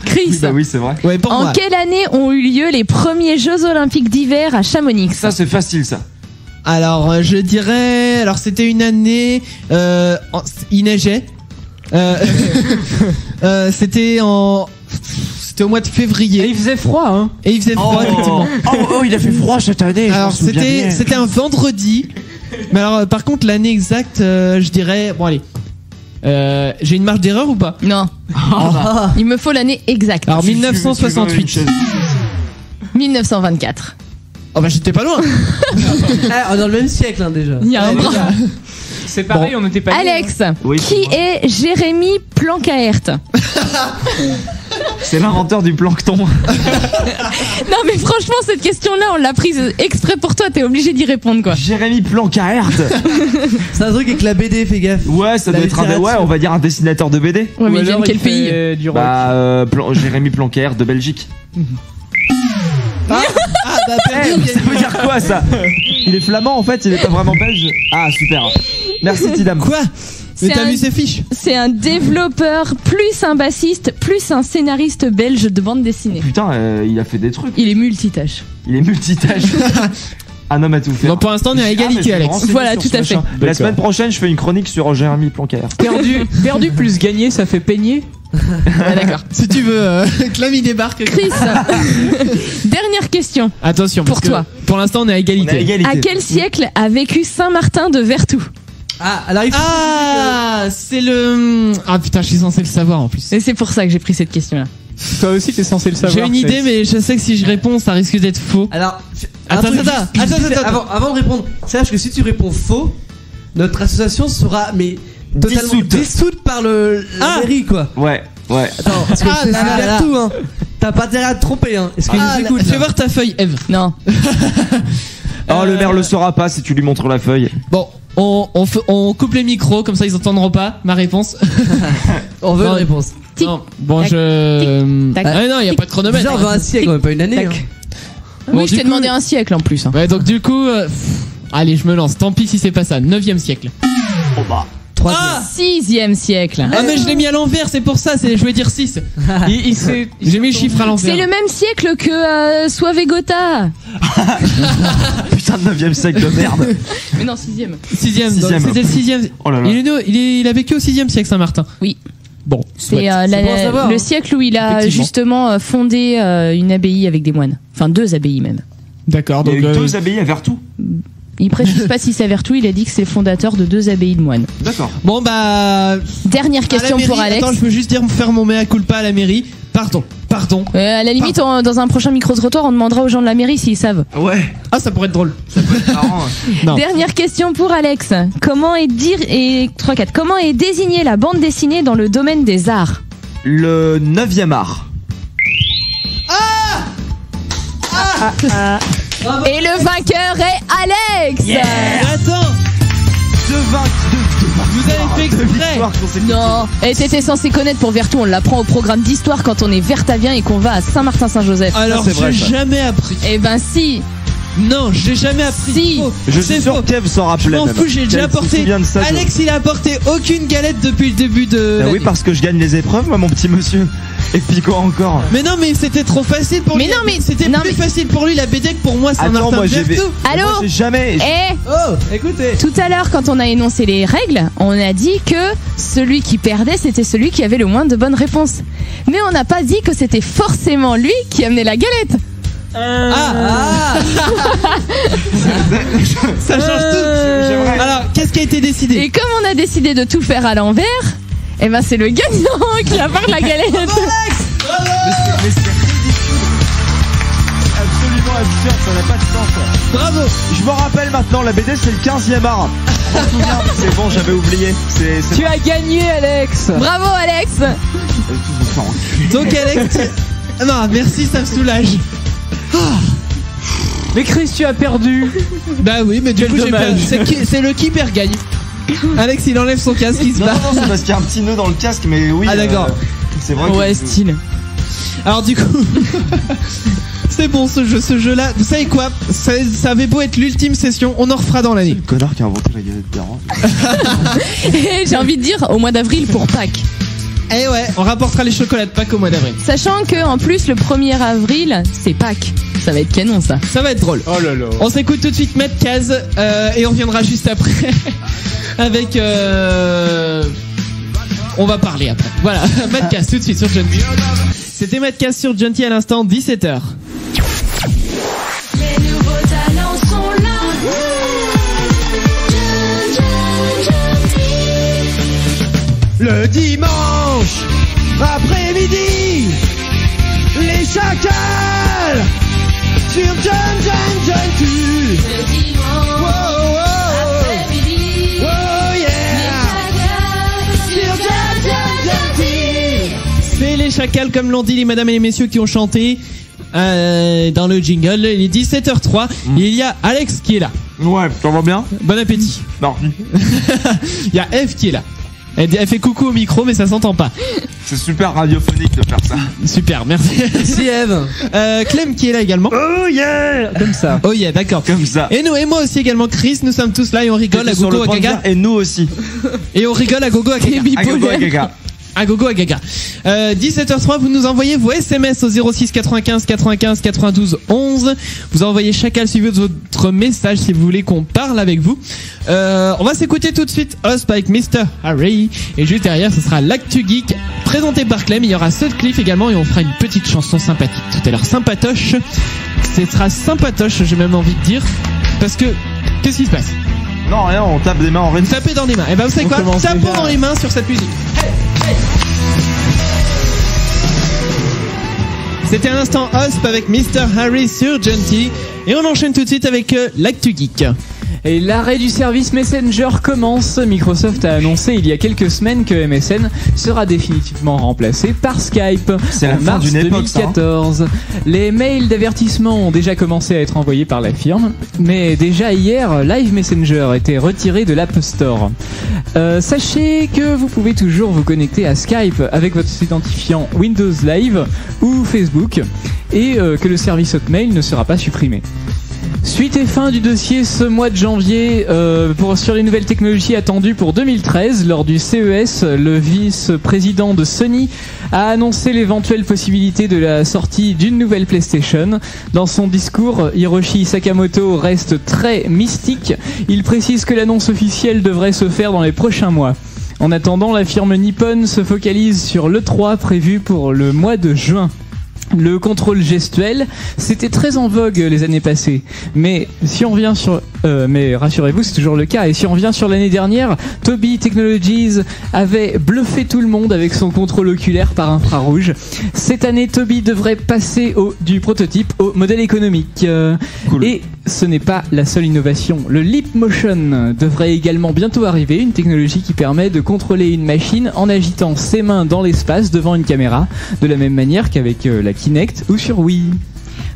Chris. Oui, c'est vrai. Ouais, en quelle année ont eu lieu les premiers Jeux Olympiques d'hiver à Chamonix? Ça c'est facile ça. Alors je dirais, alors c'était une année, il neigeait. C'était au mois de février. Et il faisait froid, hein. Et il faisait froid, effectivement. Oh, il a fait froid cette année. Alors c'était un vendredi. Mais alors par contre l'année exacte, je dirais, bon allez, j'ai une marge d'erreur ou pas? Non. Il me faut l'année exacte. Alors 1968. 1924. Oh bah j'étais pas loin. On est dans le même siècle hein, déjà. Il y a un bras. C'est pareil, on n'était pas. Alex, oui, qui est Jérémy Plancaert? C'est l'inventeur du plancton. Non mais franchement cette question-là on l'a prise exprès pour toi, t'es obligé d'y répondre quoi. Jérémy Plancaert. C'est un truc avec la BD, fais gaffe. Ouais, ça doit être on va dire un dessinateur de BD. Ouais, mais il vient de quel pays? Jérémy Plancaert de Belgique. Bah ça veut dire quoi ça? Il est flamand en fait, il est pas vraiment belge. Ah super. Merci Tidam. Quoi? Mais t'as vu ses fiches? C'est un développeur, plus un bassiste, plus un scénariste belge de bande dessinée. Putain, il a fait des trucs. Il est multitâche. Un homme à tout faire. Donc pour l'instant on est à égalité Alex. Voilà, tout à fait. La semaine prochaine je fais une chronique sur Jérémy Plancaert. Perdu plus gagné, ça fait peigner. Ah, d'accord. Si tu veux, Clam il débarque. Chris, dernière question. Attention, pour toi. Pour l'instant on est à égalité. À quel siècle a vécu Saint-Martin de Vertou? C'est le... Ah putain, je suis censé le savoir en plus. Et c'est pour ça que j'ai pris cette question-là. Toi aussi t'es censé le savoir. J'ai une idée mais je sais que si je réponds ça risque d'être faux. Alors, attends. Avant de répondre, sache que si tu réponds faux, notre association sera totalement dissoute par la mairie quoi. Ouais. Attends, parce que c'est Vertou hein. T'as pas intérêt à te tromper hein. Est-ce que fais voir ta feuille Eve. Non. Le maire le saura pas si tu lui montres la feuille. Bon, on coupe les micros comme ça ils entendront pas ma réponse. On veut une réponse. Non, bon, non, il n'y a pas de chronomètre. Genre un siècle, pas une année. Bon, oui, je t'ai demandé un siècle en plus. Ouais, donc du coup, allez, je me lance. Tant pis si c'est pas ça. 9e siècle. Oh bah. 6e siècle. Ah, mais je l'ai mis à l'envers, c'est pour ça. Je voulais dire 6. J'ai mis le chiffre à l'envers. C'est le même siècle que Suavegota. Putain de 9e siècle de merde. Mais non, 6e. 6e. C'était le 6e. Oh là là. Il a vécu au 6e siècle, Saint-Martin. Oui. Bon, c'est le siècle où il a justement fondé une abbaye avec des moines. Enfin, 2 abbayes même. D'accord. Il y a eu 2 abbayes à Vertou. Il précise pas si c'est à Vertou, il a dit que c'est le fondateur de 2 abbayes de moines. D'accord. Bon bah. Dernière question pour Alex. Attends, je peux juste faire mon mea culpa à la mairie. Pardon. À la limite, dans un prochain micro-trottoir, on demandera aux gens de la mairie s'ils savent. Ouais. Ah, ça pourrait être drôle. Ça peut être marrant. Non. Dernière question pour Alex. Comment est désignée la bande dessinée dans le domaine des arts? Le 9e art. Et le vainqueur est Alex. Yeah. Attends. Vous avez fait exprès. Non. Et t'étais censé connaître pour Vertou. On l'apprend au programme d'histoire quand on est vertavien et qu'on va à Saint-Martin-Saint-Joseph. Alors, j'ai jamais appris. Eh ben si. Non, j'ai jamais appris. Si. Je suis sûr que Kev s'en rappelait. Je m'en fous, j'ai déjà apporté. Alex, il a apporté aucune galette depuis le début de. Oui, parce que je gagne les épreuves, moi, mon petit monsieur. Et puis quoi encore? Mais non, mais c'était trop facile pour lui. Mais non, mais c'était plus facile pour lui la BD que pour moi. Attends, moi j'ai Allô? Moi, j'ai jamais. Oh, écoutez. Tout à l'heure, quand on a énoncé les règles, on a dit que celui qui perdait, c'était celui qui avait le moins de bonnes réponses. Mais on n'a pas dit que c'était forcément lui qui amenait la galette. Ça change tout. Alors, qu'est-ce qui a été décidé? Et comme on a décidé de tout faire à l'envers, eh ben c'est le gagnant qui a part la galette. Mais c'est ridicule. Absolument absurde, ça n'a pas de sens. Bravo. Je me rappelle maintenant, la BD c'est le 15e art. Je m'en souviens, c'est bon, j'avais oublié. Tu as gagné, Alex. Bravo, Alex. Donc Alex, non, merci, ça me soulage. Mais Chris, tu as perdu. Bah oui, mais du coup j'ai perdu. C'est le qui perd gagne. Alex, il enlève son casque, il se bat. Non, c'est parce qu'il y a un petit nœud dans le casque, mais oui. Ah d'accord. C'est vrai. Ouais, style. Alors du coup, c'est bon ce jeu-là. Vous savez quoi? Ça avait beau être l'ultime session, on en refera dans l'année. Le connard qui a inventé la galette d'Aran. J'ai envie de dire au mois d'avril pour Pâques. Eh ouais, on rapportera les chocolats de Pâques au mois d'avril. Sachant que en plus le 1er avril, c'est Pâques. Ça va être canon ça. Ça va être drôle. Oh là là. On s'écoute tout de suite Matt Caz et on reviendra juste après avec on va parler après. Voilà, Matt Caz tout de suite sur Gentil. C'était Matt Caz sur Gentil à l'instant 17h. Les nouveaux talents sont là. Le dimanche après-midi, les chacals sur Gentil. Le dimanche après-midi, oh yeah, les chacals sur Gentil. C'est les chacals comme l'ont dit les madames et les messieurs qui ont chanté dans le jingle. Il est 17h03. Il y a Alex qui est là. Ouais, ça va bien? Bon appétit. Non. Il y a Eve qui est là. Elle fait coucou au micro mais ça s'entend pas. C'est super radiophonique de faire ça. Super, merci. Merci Eve. Clem qui est là également. Oh yeah. Comme ça. Oh yeah, d'accord. Comme ça. Et nous et moi aussi également Chris, nous sommes tous là et on rigole à gogo à gaga. Et nous aussi. Et on rigole à gogo à gaga. À gogo à gaga. À gogo à gaga. 17h03, vous nous envoyez vos SMS au 06 95 95 92 11. Vous envoyez chacal suivi de votre message si vous voulez qu'on parle avec vous. On va s'écouter tout de suite Us avec Mr. Harry. Et juste derrière, ce sera l'Actu Geek présenté par Clem. Il y aura Sutcliffe également et on fera une petite chanson sympathique tout à l'heure. Sympatoche. Ce sera sympatoche, j'ai même envie de dire. Parce que, qu'est-ce qui se passe? Non, rien, on tape des mains en rythme. Tapez dans les mains. Et ben vous savez quoi? Tapons dans les mains sur cette musique. C'était un instant Hosp avec Mr. Harry sur Gentil. Et on enchaîne tout de suite avec l'Actu Geek. Et l'arrêt du service Messenger commence. Microsoft a annoncé il y a quelques semaines que MSN sera définitivement remplacé par Skype. C'est la fin d'une époque, 2014. Ça, hein. Les mails d'avertissement ont déjà commencé à être envoyés par la firme, mais déjà hier, Live Messenger était retiré de l'App Store. Sachez que vous pouvez toujours vous connecter à Skype avec votre identifiant Windows Live ou Facebook et que le service Hotmail ne sera pas supprimé. Suite et fin du dossier ce mois de janvier sur les nouvelles technologies attendues pour 2013. Lors du CES, le vice-président de Sony a annoncé l'éventuelle possibilité de la sortie d'une nouvelle PlayStation. Dans son discours, Hiroshi Sakamoto reste très mystique. Il précise que l'annonce officielle devrait se faire dans les prochains mois. En attendant, la firme Nippon se focalise sur l'E3 prévu pour le mois de juin. Le contrôle gestuel, c'était très en vogue les années passées. Mais si on revient sur, mais rassurez-vous, c'est toujours le cas. Et si on revient sur l'année dernière, Tobii Technologies avait bluffé tout le monde avec son contrôle oculaire par infrarouge. Cette année, Tobii devrait passer du prototype au modèle économique. Cool. Et ce n'est pas la seule innovation. Le Leap Motion devrait également bientôt arriver, une technologie qui permet de contrôler une machine en agitant ses mains dans l'espace devant une caméra, de la même manière qu'avec la Kinect ou sur Wii.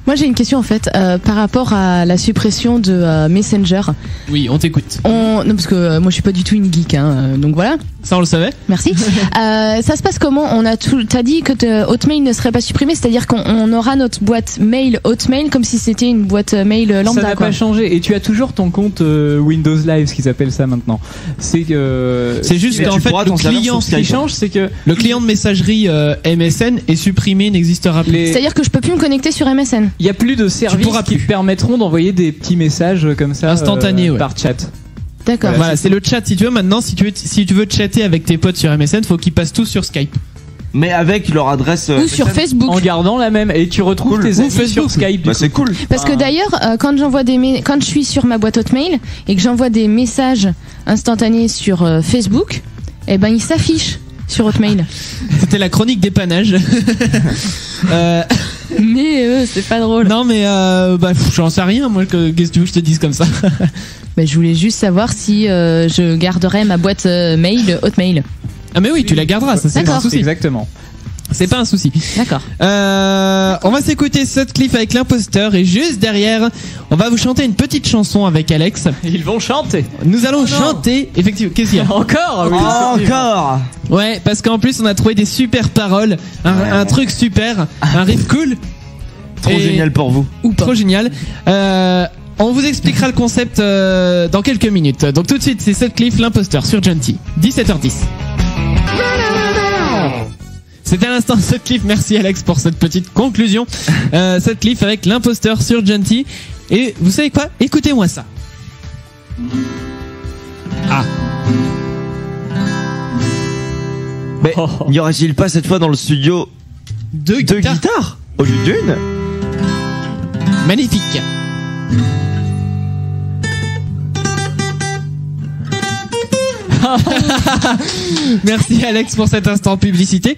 Moi j'ai une question en fait par rapport à la suppression de Messenger. Oui, on t'écoute. Non parce que moi je suis pas du tout une geek donc voilà. Ça on le savait. Merci. Ça se passe comment? T'as dit que Hotmail ne serait pas supprimé, c'est-à-dire qu'on aura notre boîte mail Hotmail comme si c'était une boîte mail lambda. Ça n'a pas changé et tu as toujours ton compte Windows Live, ce qu'ils appellent ça maintenant. C'est juste qu'en fait le client ce qui change, c'est que le client de messagerie MSN est supprimé, n'existera plus. C'est-à-dire que je peux plus me connecter sur MSN. Il y a plus de services qui permettront d'envoyer des petits messages comme ça instantanés par chat. D'accord. Voilà, c'est le chat. Si tu veux maintenant, si tu veux chatter avec tes potes sur MSN, faut qu'ils passent tous sur Skype. Mais avec leur adresse ou sur Facebook. En gardant la même et tu retrouves tes amis sur Skype. Bah c'est cool. Parce que d'ailleurs, quand je suis sur ma boîte Hotmail et que j'envoie des messages instantanés sur Facebook, eh ben ils s'affichent sur Hotmail. C'était la chronique dépannage. Mais c'est pas drôle. Non mais j'en sais rien moi, qu'est-ce que tu veux que je te dise comme ça. Je voulais juste savoir si je garderais ma boîte mail Hotmail. Ah mais oui, tu la garderas, ça c'est pas un souci. Exactement. C'est pas un souci. D'accord. On va s'écouter Sutcliffe avec l'imposteur et juste derrière, on va vous chanter une petite chanson avec Alex. Ils vont chanter. Nous allons chanter. Effectivement, qu'est-ce qu'il y a? Encore. Oui, encore. Ouais, parce qu'en plus on a trouvé des super paroles, un truc super, un riff cool. Trop génial pour vous. Ou pas. Trop génial. On vous expliquera le concept dans quelques minutes. Donc tout de suite, c'est Sutcliffe, l'imposteur sur Genty. 17h10. C'était à l'instant Sutcliffe, merci Alex pour cette petite conclusion. Sutcliffe avec l'imposteur sur Genty. Et vous savez quoi? Écoutez-moi ça. Ah. Mais n'y aurait-il pas cette fois dans le studio deux guitares au lieu d'une? Magnifique. Merci Alex pour cet instant publicité.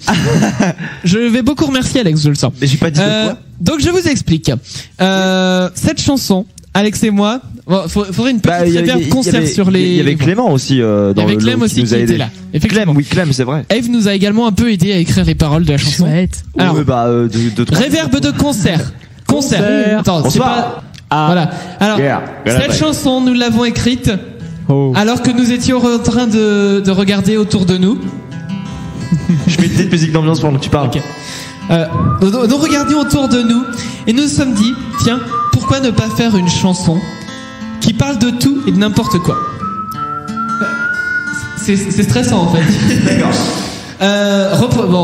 Je vais beaucoup remercier Alex, je le sens. Mais j'ai pas dit de quoi. Donc je vous explique. Cette chanson, Alex et moi, faudrait une petite réverb concert sur les. Il y avait Clément aussi dans il y avait Clem aussi qui était là. Effectivement. Clem, c'est vrai. Eve nous a également un peu aidé à écrire les paroles de la chanson. Chouette. Alors, réverb de concert. Concert. Attends, c'est pas. Voilà. Alors, cette chanson, nous l'avons écrite. Alors que nous étions en train de regarder autour de nous. Je mets une petite musique d'ambiance pendant que tu parles. Okay. Nous regardions autour de nous et nous nous sommes dit, tiens, pourquoi ne pas faire une chanson qui parle de tout et de n'importe quoi. C'est stressant en fait. D'accord.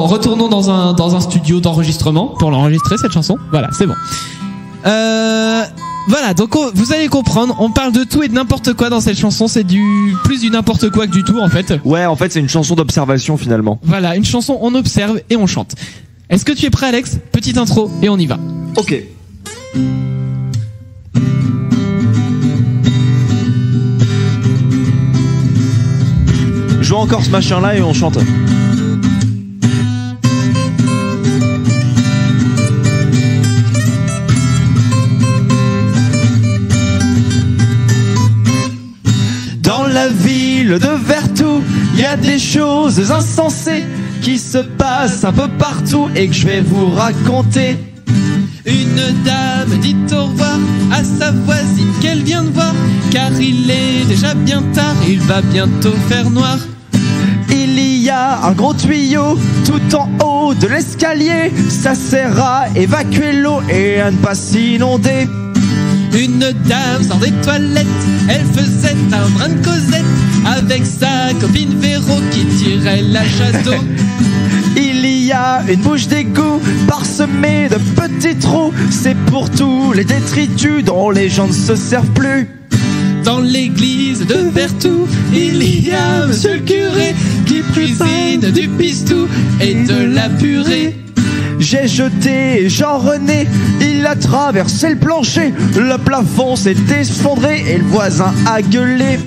Retournons dans un studio d'enregistrement pour l'enregistrer cette chanson. Voilà, c'est bon. Voilà, donc vous allez comprendre, on parle de tout et de n'importe quoi dans cette chanson, c'est plus du n'importe quoi que du tout en fait. Ouais, en fait c'est une chanson d'observation finalement. Voilà, une chanson, on observe et on chante. Est-ce que tu es prêt Alex? Petite intro et on y va. Ok. Joue encore ce machin là et on chante. Dans la ville de Vertou, il y a des choses insensées qui se passent un peu partout et que je vais vous raconter. Une Une dame dit au revoir à sa voisine qu'elle vient de voir, car il est déjà bien tard, il va bientôt faire noir. Il y a un gros tuyau tout en haut de l'escalier, ça sert à évacuer l'eau et à ne pas s'inonder. Une dame sort des toilettes, elle faisait un brin de causette avec sa copine Véro qui tirait la chasse d'eau. Il y a une bouche d'égout parsemée de petits trous, c'est pour tous les détritus dont les gens ne se servent plus. Dans l'église de Vertou, il y a monsieur le curé qui cuisine du pistou et de la purée. J'ai jeté Jean-René, il a traversé le plancher, le plafond s'est effondré et le voisin a gueulé.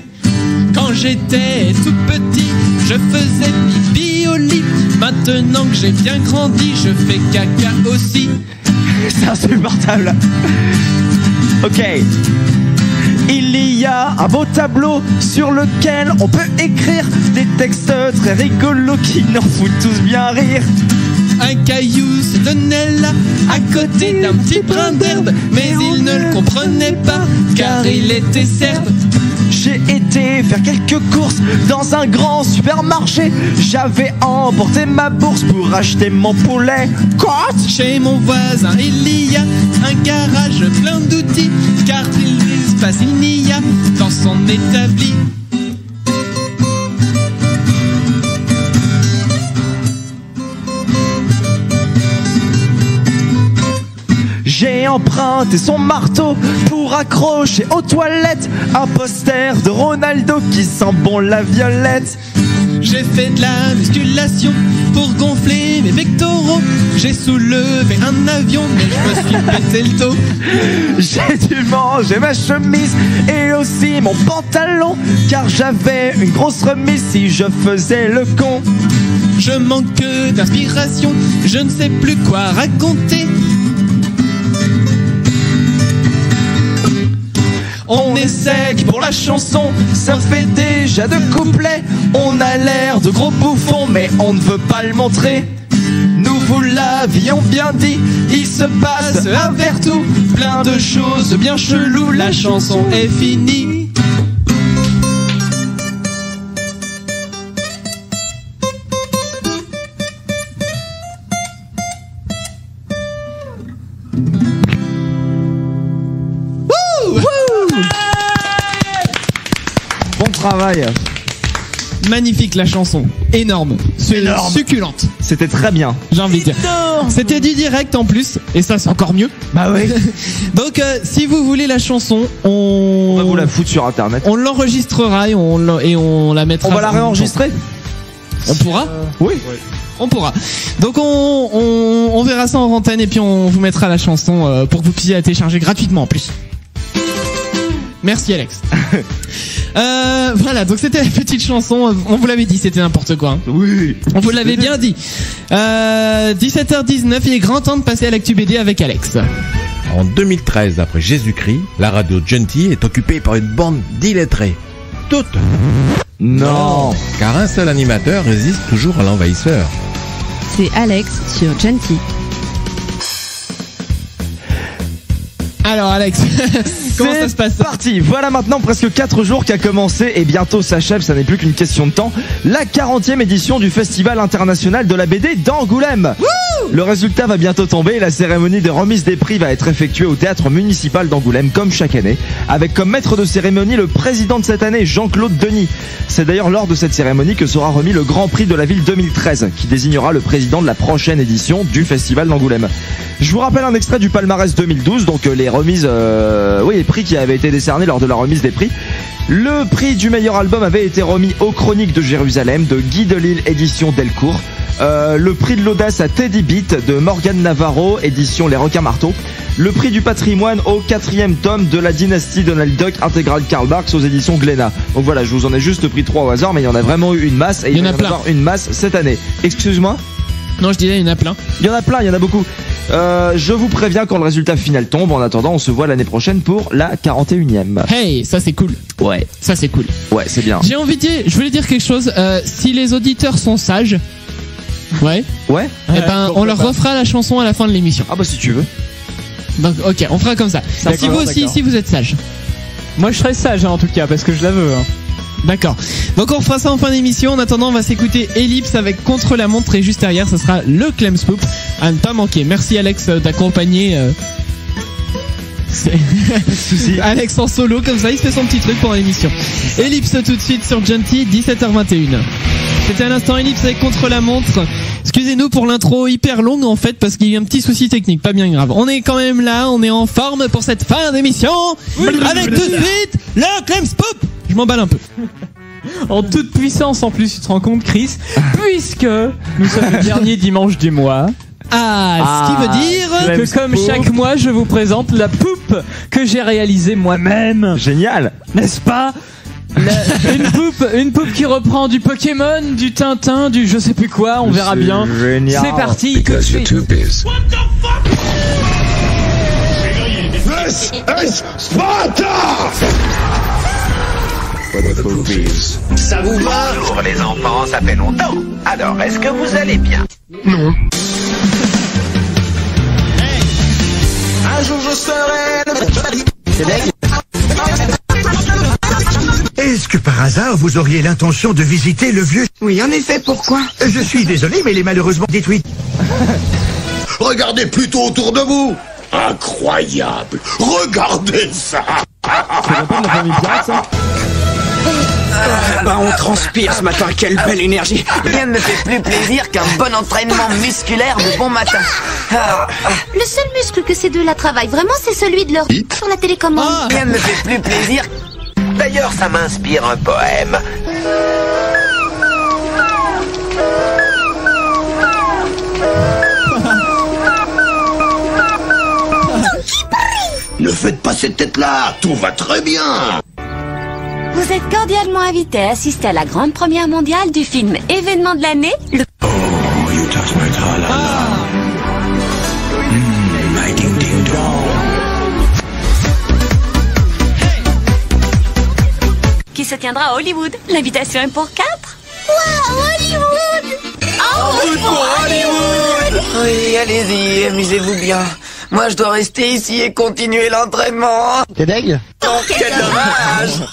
Quand j'étais tout petit, je faisais pipi au lit. Maintenant que j'ai bien grandi, je fais caca aussi. C'est insupportable. Ok. Il y a un beau tableau sur lequel on peut écrire des textes très rigolos qui n'en foutent tous bien rire. Un caillou se tenait là, à côté d'un petit brin d'herbe, mais il ne le comprenait pas, car il était serbe. J'ai été faire quelques courses dans un grand supermarché. J'avais emporté ma bourse pour acheter mon poulet. Quoi ? Chez mon voisin, il y a un garage plein d'outils, car il n'y a dans son établi. J'ai emprunté son marteau pour accrocher aux toilettes un poster de Ronaldo qui sent bon la violette. J'ai fait de la musculation pour gonfler mes pectoraux. J'ai soulevé un avion mais je me suis pété le dos. J'ai dû manger ma chemise et aussi mon pantalon, car j'avais une grosse remise si je faisais le con. Je manque d'inspiration, je ne sais plus quoi raconter. On est sec pour la chanson, ça fait déjà 2 couplets. On a l'air de gros bouffons mais on ne veut pas le montrer. Nous vous l'avions bien dit, il se passe à Vertou plein de choses bien cheloues, la chanson est finie. Travail. Magnifique la chanson, énorme, succulente. C'était très bien. J'ai envie de dire. C'était du direct en plus, et ça c'est encore mieux. Bah oui. Donc si vous voulez la chanson, on va vous la foutre sur internet. On l'enregistrera et on la mettra. On va la réenregistrer. On pourra. Oui. On pourra. Donc on verra ça en antenne et puis on vous mettra la chanson pour que vous puissiez la télécharger gratuitement en plus. Merci Alex. Voilà, donc c'était la petite chanson. On vous l'avait dit, c'était n'importe quoi. Hein. Oui. On vous l'avait bien dit. 17h19, il est grand temps de passer à l'actu BD avec Alex. En 2013, après Jésus-Christ, la radio Genty est occupée par une bande d'illettrés. Toutes. Non. Car un seul animateur résiste toujours à l'envahisseur. C'est Alex sur Genty. Alors Alex, comment ça se passe? C'est parti. Voilà maintenant presque 4 jours qu'a commencé et bientôt s'achève, ça n'est plus qu'une question de temps, la 40e édition du Festival international de la BD d'Angoulême. Le résultat va bientôt tomber et la cérémonie de remise des prix va être effectuée au théâtre municipal d'Angoulême comme chaque année, avec comme maître de cérémonie le président de cette année, Jean-Claude Denis. C'est d'ailleurs lors de cette cérémonie que sera remis le Grand Prix de la ville 2013, qui désignera le président de la prochaine édition du Festival d'Angoulême. Je vous rappelle un extrait du palmarès 2012, donc les remises, les prix qui avaient été décernés lors de la remise des prix. Le prix du meilleur album avait été remis aux Chroniques de Jérusalem de Guy Delisle, édition Delcourt. Le prix de l'audace à Teddy Beat de Morgane Navarro, édition Les Requins Marteaux. Le prix du patrimoine au 4e tome de la dynastie Donald Duck intégrale Karl Barks aux éditions Glénat. Donc voilà, je vous en ai juste pris 3 au hasard, mais il y en a vraiment eu une masse et il y en a plein. Une masse cette année. Excuse-moi? Non, je disais, il y en a plein. Il y en a plein, il y en a beaucoup. Je vous préviens quand le résultat final tombe. En attendant, on se voit l'année prochaine pour la 41e. Hey, ça c'est cool. Ouais. Ça c'est cool. Ouais, c'est bien. J'ai envie de dire, je voulais dire quelque chose. Si les auditeurs sont sages, ouais. Ouais. Eh ben, on leur refera la chanson à la fin de l'émission. Ah bah si tu veux. Donc, ok, on fera comme ça. Si vous aussi, si vous êtes sage. Moi, je serai sage en tout cas parce que je la veux. D'accord. Donc on fera ça en fin d'émission. En attendant, on va s'écouter Ellipse avec Contre la montre et juste derrière, ce sera le Clem Spoop à ne pas manquer. Merci Alex d'accompagner. Alex en solo comme ça, il se fait son petit truc pour l'émission. Ellipse tout de suite sur Genty, 17h21. C'était à l'instant Ellipse avec Contre la montre. Excusez-nous pour l'intro hyper longue en fait parce qu'il y a eu un petit souci technique, pas bien grave. On est quand même là, on est en forme pour cette fin d'émission avec tout de suite le Clem Spoop. Je m'emballe un peu. En toute puissance en plus, tu te rends compte Chris, puisque nous sommes le dernier dimanche du mois. Ce qui veut dire que comme chaque mois, je vous présente la poupe que j'ai réalisée moi-même. Génial, n'est-ce pas? Une poupe qui reprend du Pokémon, du Tintin, du je sais plus quoi, on verra bien. Génial. C'est parti. Because you're too busy. This is Sparta! For the poopies. Ça vous va? Bonjour les enfants, ça fait longtemps. Alors, est-ce que vous allez bien? Non. Un jour je serai Est-ce que par hasard vous auriez l'intention de visiter le vieux... Oui, en effet, pourquoi? Je suis désolé, mais il est malheureusement détruit. Regardez plutôt autour de vous. Incroyable. Regardez ça. On transpire ce matin, quelle belle énergie. Rien ne me fait plus plaisir qu'un bon entraînement musculaire de bon matin. Le seul muscle que ces deux-là travaillent vraiment, c'est celui de leur sur la télécommande. Rien ne me fait plus plaisir. D'ailleurs, ça m'inspire un poème. Ne faites pas cette tête-là, tout va très bien. Vous êtes cordialement invité à assister à la grande première mondiale du film événement de l'année, le... Oh, you touch my tra-la-la. My ding-ding-dong. qui se tiendra à Hollywood. L'invitation est pour 4. Waouh, Hollywood! En route pour Hollywood! Oui, allez-y, amusez-vous bien. Moi, je dois rester ici et continuer l'entraînement. T'es deg? Oh, quel dommage!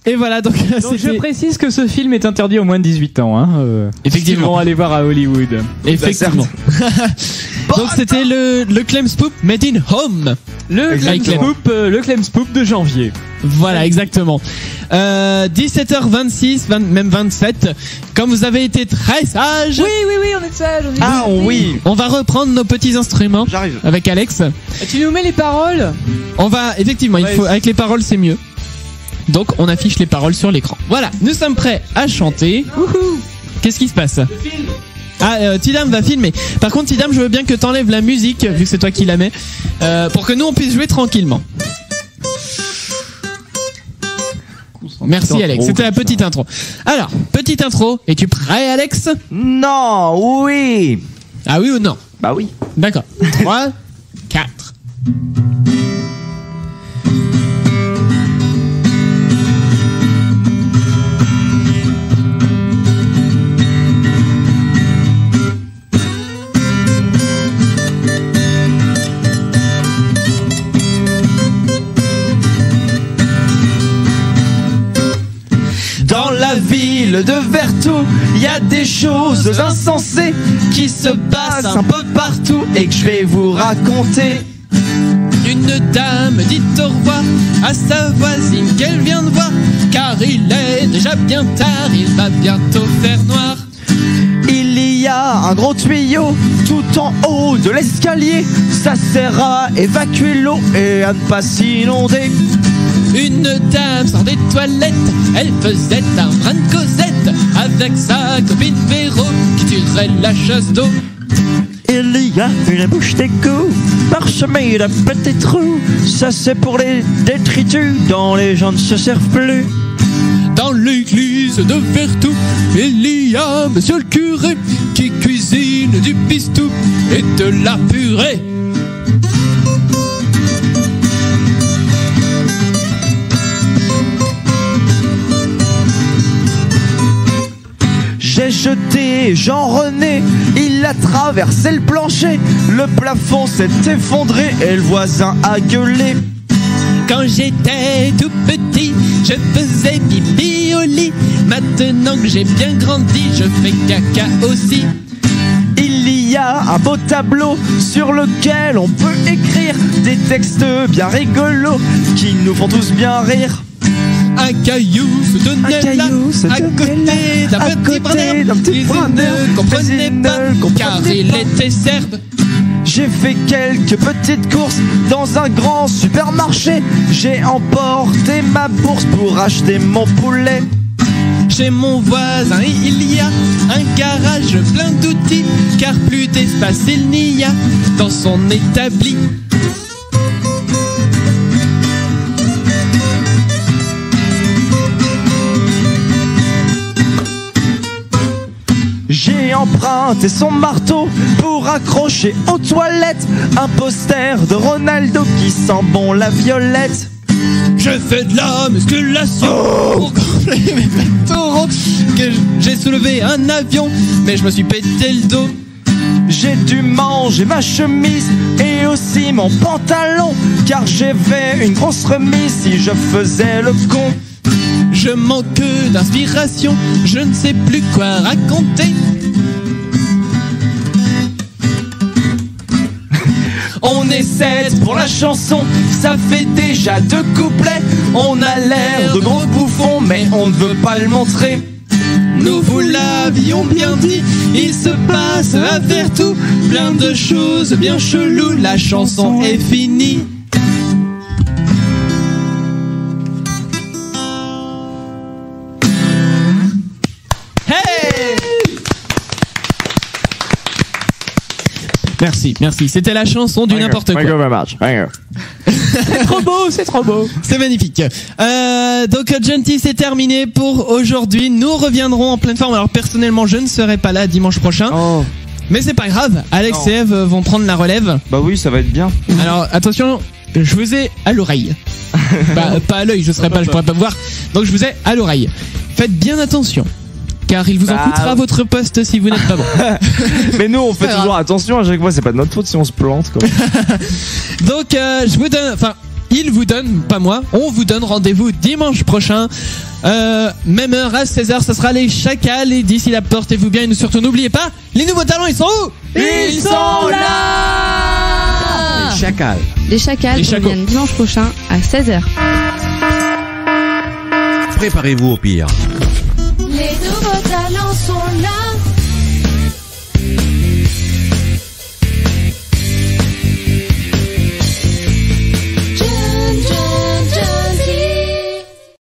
Et voilà, donc je précise que ce film est interdit aux moins de 18 ans. Effectivement. Ils vont aller voir à Hollywood. Effectivement. Donc c'était le Clem Spoop Made in Home. Le Clem Spoop de janvier. Voilà, exactement. 17h26, même 27. Comme vous avez été très sages. Oui, on est sages. Oui. On va reprendre nos petits instruments. J'arrive. Avec Alex. Et tu nous mets les paroles? On va, effectivement, il faut, avec les paroles c'est mieux. Donc on affiche les paroles sur l'écran. Voilà, nous sommes prêts à chanter. Wouhou. Qu'est-ce qui se passe? Tidam va filmer. Par contre, Tidam, je veux bien que t'enlèves la musique, vu que c'est toi qui la mets, pour que nous on puisse jouer tranquillement. Merci Alex, c'était la petite intro. Alors, petite intro, es-tu prêt Alex? Non, oui. Ah oui ou non? Bah oui. D'accord. 3, 4. Dans la ville de Vertou, il y a des choses insensées qui se passent un peu partout et que je vais vous raconter. Une dame dit au revoir à sa voisine qu'elle vient de voir, car il est déjà bien tard, il va bientôt faire noir. Il y a un gros tuyau tout en haut de l'escalier, ça sert à évacuer l'eau et à ne pas s'inonder. Une dame sort des toilettes, elle faisait un brin de causette avec sa copine Véro qui tirait la chasse d'eau. Il y a une bouche d'égout parsemée de petits trous, ça c'est pour les détritus dont les gens ne se servent plus. Dans l'église de Vertou, il y a monsieur le curé qui cuisine du pistou et de la purée. J'ai jeté Et Jean-René, il a traversé le plancher. Le plafond s'est effondré et le voisin a gueulé. Quand j'étais tout petit, je faisais pipi au lit. Maintenant que j'ai bien grandi, je fais caca aussi. Il y a un beau tableau sur lequel on peut écrire des textes bien rigolos qui nous font tous bien rire. Un caillou se tenait là, à côté d'un petit brin d'herbe. Il ne comprenait pas, car il était serbe. J'ai fait quelques petites courses dans un grand supermarché. J'ai emporté ma bourse pour acheter mon poulet. Chez mon voisin, il y a un garage plein d'outils, car plus d'espace il n'y a dans son établi. J'ai emprunté son marteau pour accrocher aux toilettes un poster de Ronaldo qui sent bon la violette. Je fais de la musculation pour gonfler mes pectoraux, que j'ai soulevé un avion, mais je me suis pété le dos. J'ai dû manger ma chemise et aussi mon pantalon, car j'avais une grosse remise si je faisais le con. Je manque d'inspiration, je ne sais plus quoi raconter. On est 7 pour la chanson, ça fait déjà 2 couplets. On a l'air de gros bouffons, mais on ne veut pas le montrer. Nous vous l'avions bien dit, il se passe à Vertou plein de choses bien cheloues, la chanson est finie. Merci. C'était la chanson du n'importe quoi. C'est trop beau. C'est magnifique. Donc Gentil, c'est terminé pour aujourd'hui. Nous reviendrons en pleine forme. Alors personnellement, je ne serai pas là dimanche prochain. Oh. Mais c'est pas grave. Alex et Eve vont prendre la relève. Bah oui, ça va être bien. Alors attention, je vous ai à l'oreille. Pas à l'œil, je pourrais pas vous voir. Donc je vous ai à l'oreille. Faites bien attention. Car il vous en coûtera votre poste si vous n'êtes pas bon. Mais nous, on fait toujours attention à chaque fois. C'est pas de notre faute si on se plante. Quoi. Donc, je vous donne... Enfin, il vous donne, pas moi. On vous donne rendez-vous dimanche prochain. Même heure à 16h. Ça sera les Chacals. Et d'ici là, portez-vous bien. Et surtout, n'oubliez pas, les nouveaux talents, ils sont où? Ils sont là. Les Chacals. Les Chacals reviennent dimanche prochain à 16h. Préparez-vous au pire.